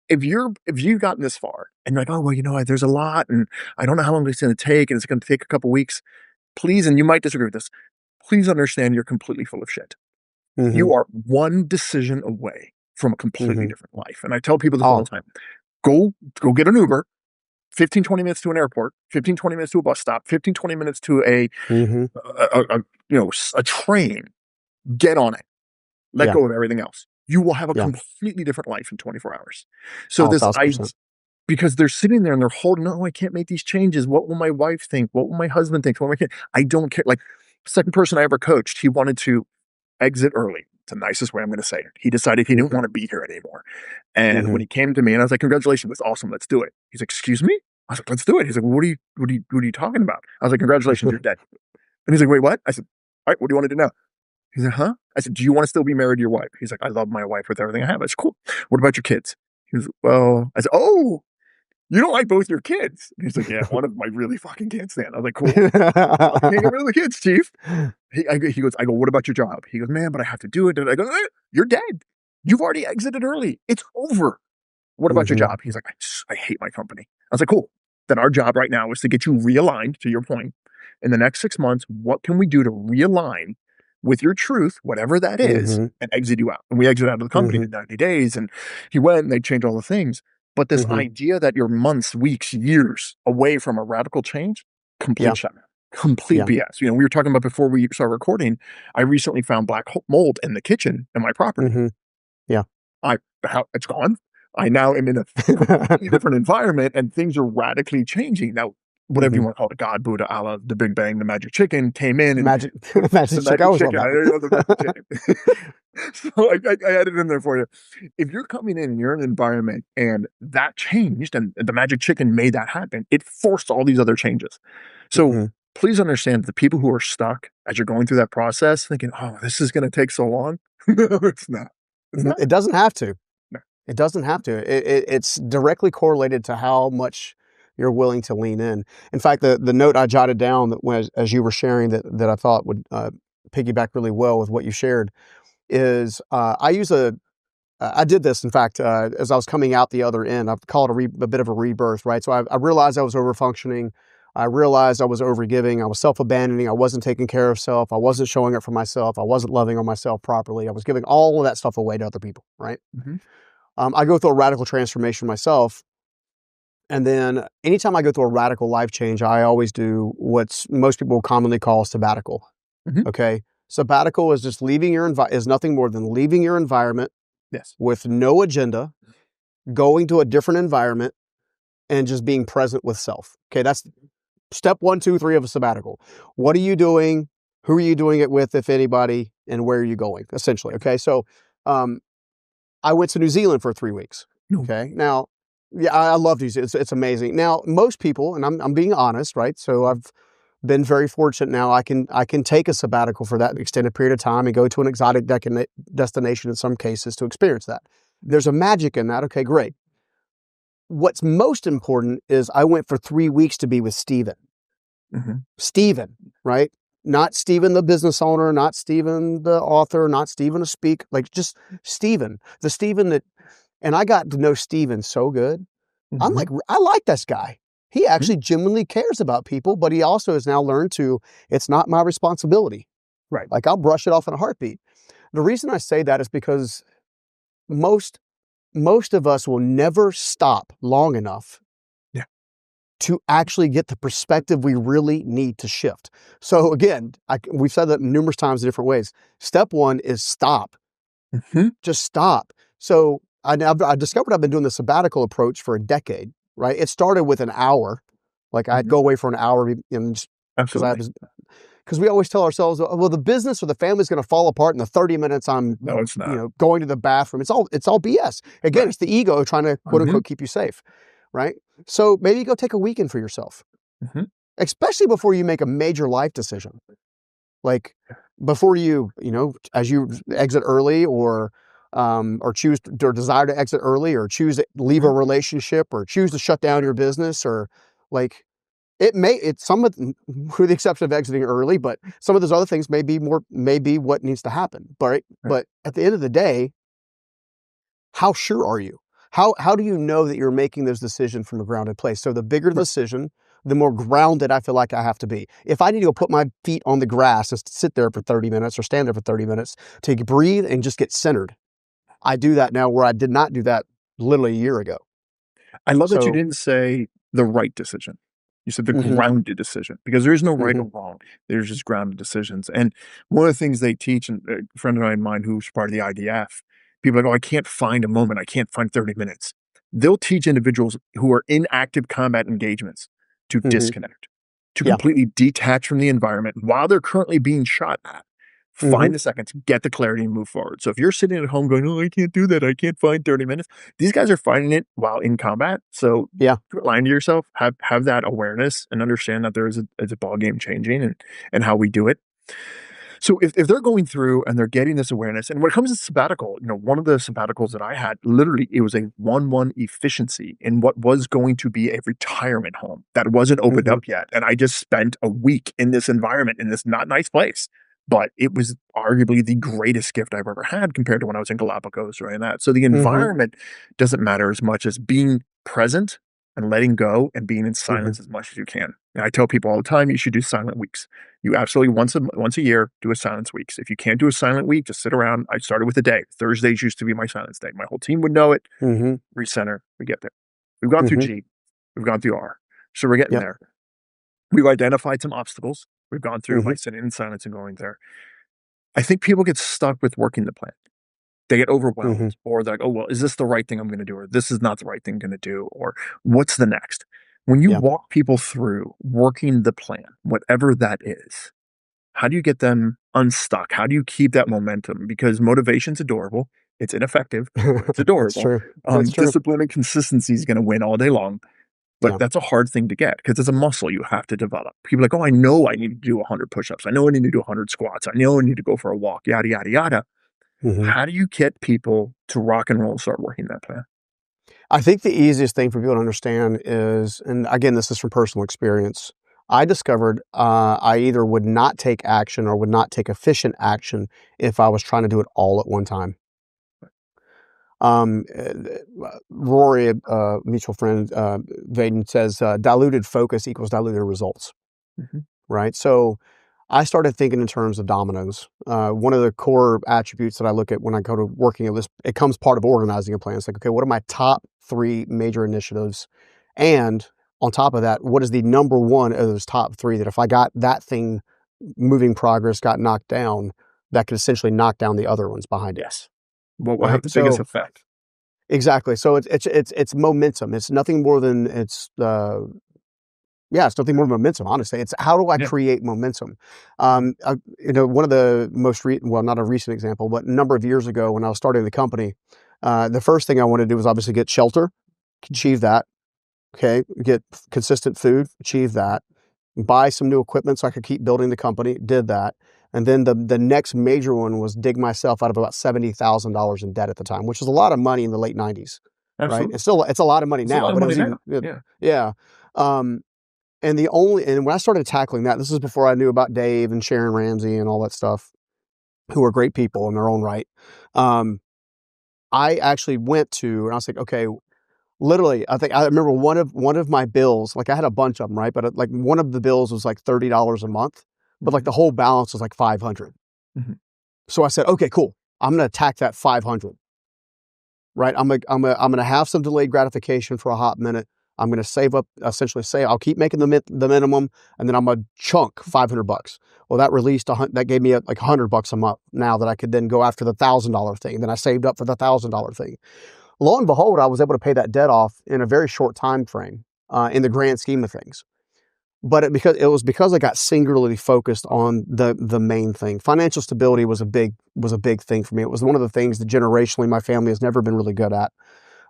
If you've gotten this far and you're like, oh, well, there's a lot and I don't know how long it's going to take and it's going to take a couple weeks, please, and you might disagree with this, please understand you're completely full of shit. Hmm. You are one decision away from a completely Hmm. different life. And I tell people this all the Oh. time. Go go get an Uber, 15, 20 minutes to an airport, 15, 20 minutes to a bus stop, 15, 20 minutes to Hmm. a train. Get on it. Let Yeah. go of everything else. You will have a Yeah. completely different life in 24 hours. So Oh, this I 1,000%. because they're sitting there and they're holding, no, I can't make these changes. What will my wife think? What will my husband think? What will my kid? I don't care. Like, second person I ever coached, he wanted to exit early. It's the nicest way I'm going to say it. He decided he didn't Mhm. want to be here anymore. And when Mhm. he came to me and I was like, congratulations, that's awesome. Let's do it. He's like, excuse me? I was like, let's do it. He's like, what are you talking about? I was like, congratulations, you're dead. And he's like, wait, what? I said, all right, what do you want to do now? He's like, huh? I said, do you want to still be married to your wife? He's like, I love my wife with everything I have. I said, cool. What about your kids? He was, well, I said, oh, you don't like both your kids. And he's like, yeah, one of them I really fucking can't stand. I was like, cool. Well, you can't get rid of the kids, chief. He goes, I go, what about your job? He goes, man, but I have to do it. And I go, you're dead. You've already exited early. It's over. What about your Mhm. job? He's like, I hate my company. I was like, cool. Then our job right now is to get you realigned, to your point. In the next 6 months, what can we do to realign with your truth, whatever that is, Mhm. and exit you out? And we exit out of the company Mhm. in 90 days. And he went and they changed all the things. But this Mhm. idea that you're months, weeks, years away from a radical change, Yeah. complete shut. Complete Yeah. BS. We were talking about before we started recording. I recently found black mold in the kitchen in my property. Mhm. Yeah. How it's gone. I now am in a completely different environment and things are radically changing. Now, whatever you Mhm. want to call it, God, Buddha, Allah, the Big Bang, the magic chicken came in and Magic the magic chick. I magic always love chicken. that I one. know the magic chicken. So I added in there for you. If you're coming in and you're in an environment and that changed and the magic chicken made that happen, it forced all these other changes. So Mhm. please understand that the people who are stuck as you're going through that process thinking, oh, this is going to take so long. No, it's not. It's Mhm. not. It doesn't have to. No. It doesn't have to. It's directly correlated to how much you're willing to lean in. In fact, the note I jotted down that was as you were sharing that I thought would piggyback really well with what you shared is I did this in fact as I was coming out the other end. I've called a bit of a rebirth, right? So I realized I was over functioning. I realized I was overgiving. I was self abandoning. I wasn't taking care of self. I wasn't showing up for myself. I wasn't loving on myself properly. I was giving all of that stuff away to other people, right? Mhm. I go through a radical transformation myself. And then anytime I go through a radical life change, I always do what's most people commonly call a sabbatical. Mhm. Okay. Sabbatical is just is nothing more than leaving your environment Yes. with no agenda, going to a different environment and just being present with self. Okay. That's step one, two, three of a sabbatical. What are you doing? Who are you doing it with, if anybody, and where are you going? Essentially. Okay. So, um, I went to New Zealand for 3 weeks, No. okay? Now, yeah, I love New Zealand, it's amazing. Now, most people, and I'm being honest, right? So I've been very fortunate now, I can take a sabbatical for that extended period of time and go to an exotic destination in some cases to experience that. There's a magic in that, okay, great. What's most important is I went for 3 weeks to be with Stephen. Mhm. Stephen, right? Not Stephen, the business owner, not Stephen, the author, not Stephen, a speak, like just Stephen, the Stephen that and I got to know Steven so good. I'm Mhm. like, I like this guy. He Mhm. actually genuinely cares about people, but he also has now learned to, it's not my responsibility. Right. Like I'll brush it off in a heartbeat. The reason I say that is because most most of us will never stop long enough Yeah. to actually get the perspective we really need to shift. So again, we've said that numerous times in different ways. Step one is stop. Mhm. Just stop. So I discovered I've been doing the sabbatical approach for a decade, right? It started with an hour. Like I'd Mhm. go away for an hour and because I Absolutely. was because we always tell ourselves, well, the business or the family's going to fall apart in the 30 minutes I'm, No, it's not. going to the bathroom. It's all BS. Again, Right. it's the ego trying to quote Mhm. unquote keep you safe, right? So maybe go take a weekend for yourself, Mhm. especially before you make a major life decision. Like before as you exit early or choose or desire to exit early or choose to leave a Mhm. relationship or choose to shut down your business or like it's some of with the exception of exiting early, but some of those other things may be what needs to happen. Right. But at the end of the day, how sure are you? How do you know that you're making those decisions from a grounded place? So the bigger the Right. decision, the more grounded I feel like I have to be. If I need to go put my feet on the grass and sit there for 30 minutes or stand there for 30 minutes to breathe and just get centered, I do that now where I did not do that literally a year ago. I love that you So, didn't say the right decision. You said the mhm, grounded decision because there is no right mhm, or wrong. There's just grounded decisions. And one of the things they teach, and a friend of mine who's part of the IDF, People are like, oh, I can't find a moment. I can't find 30 minutes. They'll teach individuals who are in active combat engagements to Mhm. disconnect, to Yeah. completely detach from the environment while they're currently being shot at. Mhm. Find the seconds, get the clarity, and move forward. So if you're sitting at home going, oh, I can't do that. I can't find 30 minutes. These guys are finding it while in combat. So Yeah. quit lying to yourself. Have that awareness and understand that there's a ball game changing and how we do it. So if they're going through and they're getting this awareness, and when it comes to sabbatical, one of the sabbaticals that I had, literally, it was a 1-1 efficiency in what was going to be a retirement home that wasn't opened Mhm. up yet. And I just spent a week in this environment, in this not nice place. But it was arguably the greatest gift I've ever had compared to when I was in Galapagos or any of that. So the Mhm. environment doesn't matter as much as being present and letting go and being in Mhm. silence as much as you can. And I tell people all the time, you should do silent weeks. You absolutely once a year do a silence weeks. If you can't do a silent week, just sit around. I started with a day. Thursdays used to be my silence day. My whole team would know it. Mhm. Recenter. We get there. We've gone through Mhm. G. We've gone through R. So we're getting Yep. there. We've identified some obstacles. We've gone through by Mhm. sitting in silence and going there. I think people get stuck with working the plan. They get Mhm. overwhelmed, or they're like, oh, well, is this the right thing I'm going to do? Or this is not the right thing I'm going to do? Or what's the next? When you Yeah. walk people through working the plan, whatever that is, how do you get them unstuck? How do you keep that momentum? Because motivation's adorable. It's ineffective, but it's That's adorable. true. That's true. Discipline and consistency is going to win all day long. But Yeah. that's a hard thing to get because it's a muscle you have to develop. People are like, oh, I know I need to do 100 push-ups. I know I need to do 100 squats. I know I need to go for a walk, yada, yada, yada. Mhm. How do you get people to rock and roll and start working that plan? I think the easiest thing for people to understand is, and again, this is from personal experience. I discovered I either would not take action or would not take efficient action if I was trying to do it all at one time. Rory, mutual friend, Vaden says, diluted focus equals diluted results, Mhm. right? So I started thinking in terms of dominoes. One of the core attributes that I look at when I go to working at this, it comes part of organizing a plan. It's like, okay, what are my top 3 major initiatives? And on top of that, what is the number one of those top 3 that if I got that thing moving progress got knocked down, that could essentially knock down the other ones behind it, Yes. What will have right? the biggest So effect? exactly. So it's momentum. It's nothing more than yeah, it's nothing more than momentum, honestly. It's how do I Yeah. create momentum? Mhm. One of the most well, not a recent example, but a number of years ago when I was starting the company, the first thing I wanted to do was obviously get shelter, Mhm. achieve that. Okay, get consistent food, achieve that. Buy some new equipment so I could keep building the company, did that. And then the next major one was dig myself out of about $70,000 in debt at the time, which was a lot of money in the late 90s, right? Absolutely. It's a lot of money It's a now, lot of but it money was even now. Yeah. yeah. Um, and when I started tackling that, this is before I knew about Dave and Sharon Ramsey and all that stuff, who are great people in their own right. Um, I actually went to, and I was like, okay, literally, I think I remember one of my bills, like I had a bunch of them, right? But like one of the bills was like $30 a month, but like Mhm. the whole balance was like 500. Mhm. So I said, okay, cool. I'm going to attack that 500, right? I'm gonna have some delayed gratification for a hot minute. I'm gonna save up, essentially say I'll keep making the minimum, and then I'm gonna chunk $500. Well, that released that gave me like $100 a month now that I could then go after the $1,000 thing. Then I saved up for the $1,000 thing. Lo and behold, I was able to pay that debt off in a very short time frame, in the grand scheme of things. But because I got singularly focused on the main thing. Financial stability was a big thing for me. It was one of the things that generationally my family has never been really good at.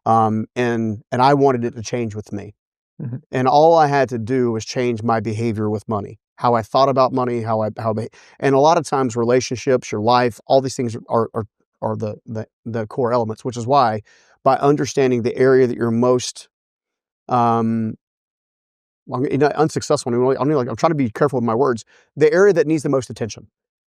And I wanted it to change with me. Mhm. And all I had to do was change my behavior with money, how I thought about money, and a lot of times relationships, your life, all these things are the core elements, which is why by understanding the area that you're most um well, unsuccessful. I'm trying to be careful with my words. The area that needs the most attention.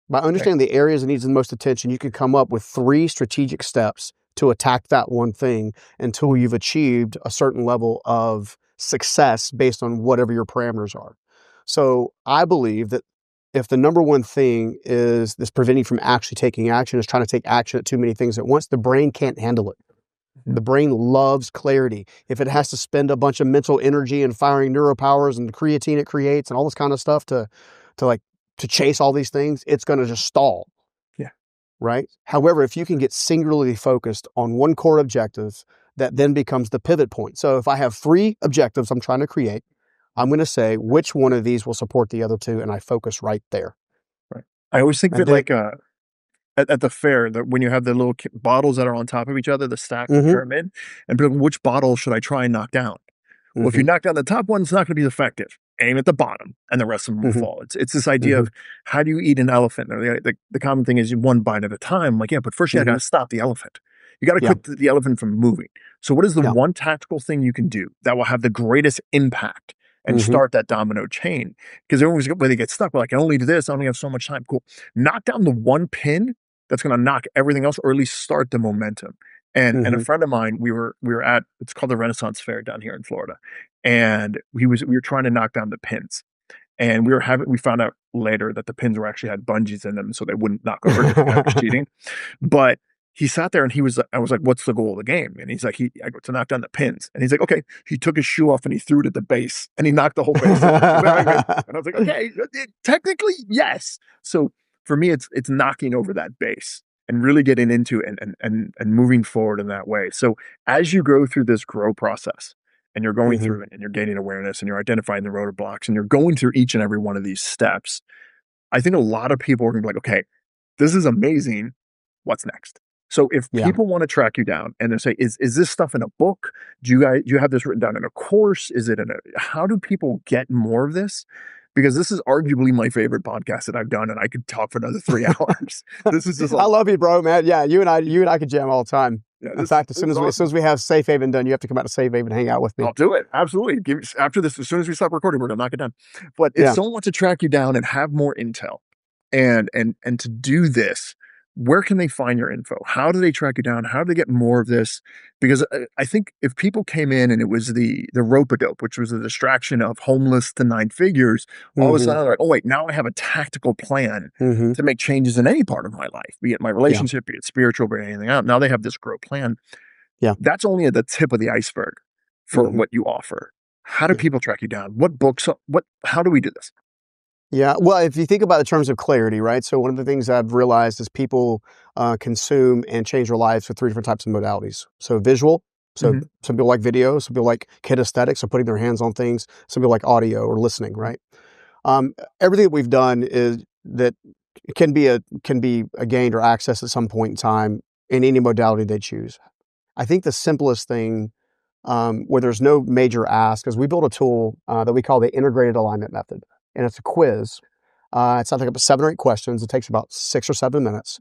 By Okay. understanding the areas that needs the most attention, you can come up with 3 strategic steps to attack that one thing until you've achieved a certain level of success based on whatever your parameters are. So I believe that if the number one thing is this preventing from actually taking action is trying to take action at too many things at once, the brain can't handle it. Mhm. The brain loves clarity. If it has to Yes. spend a bunch of mental energy and firing neuropowers and the creatine it creates and all this kind of stuff to like to chase all these things, it's going to just stall. Yeah. right? However, if you can get singularly focused on one core objective, that then becomes the pivot point. So if I have 3 objectives I'm trying to create, I'm going to say which one of these will support the other 2, and I focus right there. Right. I always think of And it then, like, at the fair, that when you have the little bottles that are on top of each other, the stack, the mm-hmm, pyramid, and be like, which bottle should I try and knock down? Well, if you mm-hmm, knock down the top one, it's not going to be effective. Aim at the bottom, and the rest of them will mm-hmm, fall. It's this idea mm-hmm, of how do you eat an elephant? Or the common thing is one bite at a time. Like, yeah, but first you got mm-hmm. to stop the elephant. You got to Yeah, quit the elephant from moving. So, what is the yeah, one tactical thing you can do that will have the greatest impact and mm-hmm, start that domino chain? Because everyone's when they get stuck, we're like, I only do this. I only have so much time. Cool. Knock down the one pin that's going to knock everything else, or at least start the momentum. And a mm-hmm. friend of mine, we were at, it's called the Renaissance Fair down here in Florida, and we were trying to knock down the pins, and we found out later that the pins were actually had bungees in them, so they wouldn't knock over because the guy was cheating. But he sat there and I was like, "What's the goal of the game?" And he's like, I go to knock down the pins, and he's like, "Okay." He took his shoe off and he threw it at the base, and he knocked the whole base over. And I was like, "Okay, technically yes." So for me, it's knocking over that base and really getting into and moving forward in that way. So as you go through this grow process, and you're going Mhm. through it, and you're gaining awareness, and you're identifying the roadblocks, and you're going through each and every one of these steps, I think a lot of people are gonna be like, okay, this is amazing. What's next? So if Yeah. people want to track you down and they say, is this stuff in a book? Do you have this written down in a course? Is it in a, how do people get more of this? Because this is arguably my favorite podcast that I've done, and I could talk for another 3 hours. This is just I a, love you, bro, man. Yeah, you and I could jam all the time. yeah, In fact, as this soon is as we as soon awesome. as we have Safe Haven done, you have to come out to Safe Haven and hang out with me. I'll do it. Absolutely. After this, as soon as we stop recording, we're gonna knock it down. But if Yeah. someone wants to track you down and have more intel, and to do this, where can they find your info? How do they track you down? How do they get more of this? Because I think if people came in and it was the rope-a-dope, which was a distraction of homeless to 9 figures, all of a Mhm. sudden they're like, oh wait, now I have a tactical plan Mhm. to make changes in any part of my life, be it my Yeah. relationship, be it spiritual, be it anything else. Now they have this grow plan. Yeah. That's only at the tip of the iceberg for Mhm. what you offer. How do Yeah. people track you down? What books? How do we do this? Yeah. Well, if you think about it in terms of clarity, right? So one of the things I've realized is people consume and change their lives with 3 different types of modalities. So visual. So Mhm. some people like video. Some people like kinesthetic, so putting their hands on things. Some people like audio or listening, right? Everything that we've done is that can be gained or accessed at some point in time in any modality they choose. I think the simplest thing where there's no major ask is we built a tool that we call the integrated alignment method, and it's a quiz. It's I think about 7 or 8 questions. It takes about 6 or 7 minutes.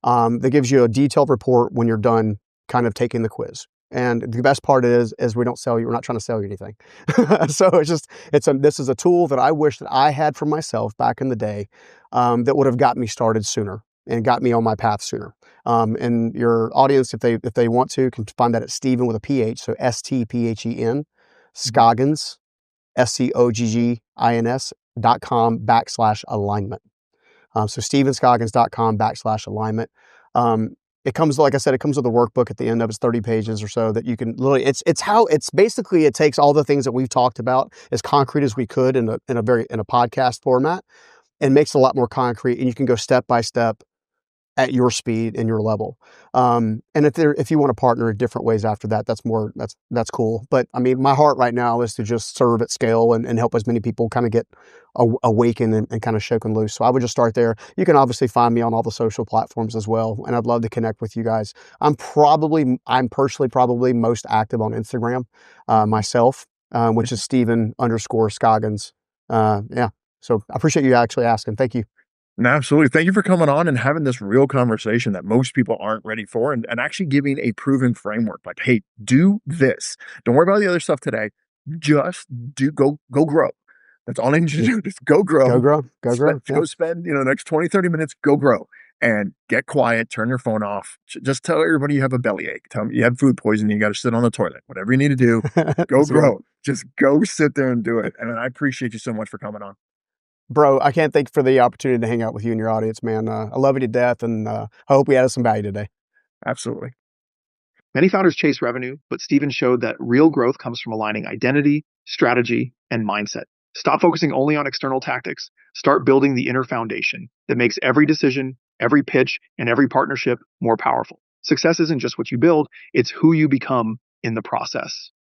That gives you a detailed report when you're done, kind of taking the quiz. And the best part is we don't sell you. We're not trying to sell you anything. So this is a tool that I wish that I had for myself back in the day, that would have got me started sooner and got me on my path sooner. And your audience, if they want to, can find that at Stephen with a PH, so STPHEN, Mhm. Scoggins, SCOGGINS.com/alignment. So StephenScoggins.com/alignment. It comes, like I said, it comes with a workbook at the end of it's 30 pages or so that you can literally, it's basically, it takes all the things that we've talked about as concrete as we could in a podcast format, and makes it a lot more concrete, and you can go step by step at your speed and your level. And if you want to partner in different ways after that, that's cool. But I mean, my heart right now is to just serve at scale and help as many people kind of get awakened and kind of shaken loose. So I would just start there. You can obviously find me on all the social platforms as well, and I'd love to connect with you guys. I'm personally probably most active on Instagram myself, which is Stephen_Scoggins. Yeah. So I appreciate you actually asking. Thank you. No, absolutely. Thank you for coming on and having this real conversation that most people aren't ready for, and actually giving a proven framework like, hey, do this. Don't worry about the other stuff today. Just go grow. That's all I need you to do. Just go Go grow. grow. Go grow. Yeah. Go spend, the next 20, 30 minutes, go grow. And get quiet, turn your phone off. Just tell everybody you have a bellyache. Tell them you have food poisoning, you got to sit on the toilet. Whatever you need to do, go That's a good one. grow. Just go sit there and do it. And I appreciate you so much for coming on. Bro, I can't thank you for the opportunity to hang out with you and your audience, man. I love you to death, and I hope we added some value today. Absolutely. Many founders chase revenue, but Stephen showed that real growth comes from aligning identity, strategy, and mindset. Stop focusing only on external tactics. Start building the inner foundation that makes every decision, every pitch, and every partnership more powerful. Success isn't just what you build, it's who you become in the process.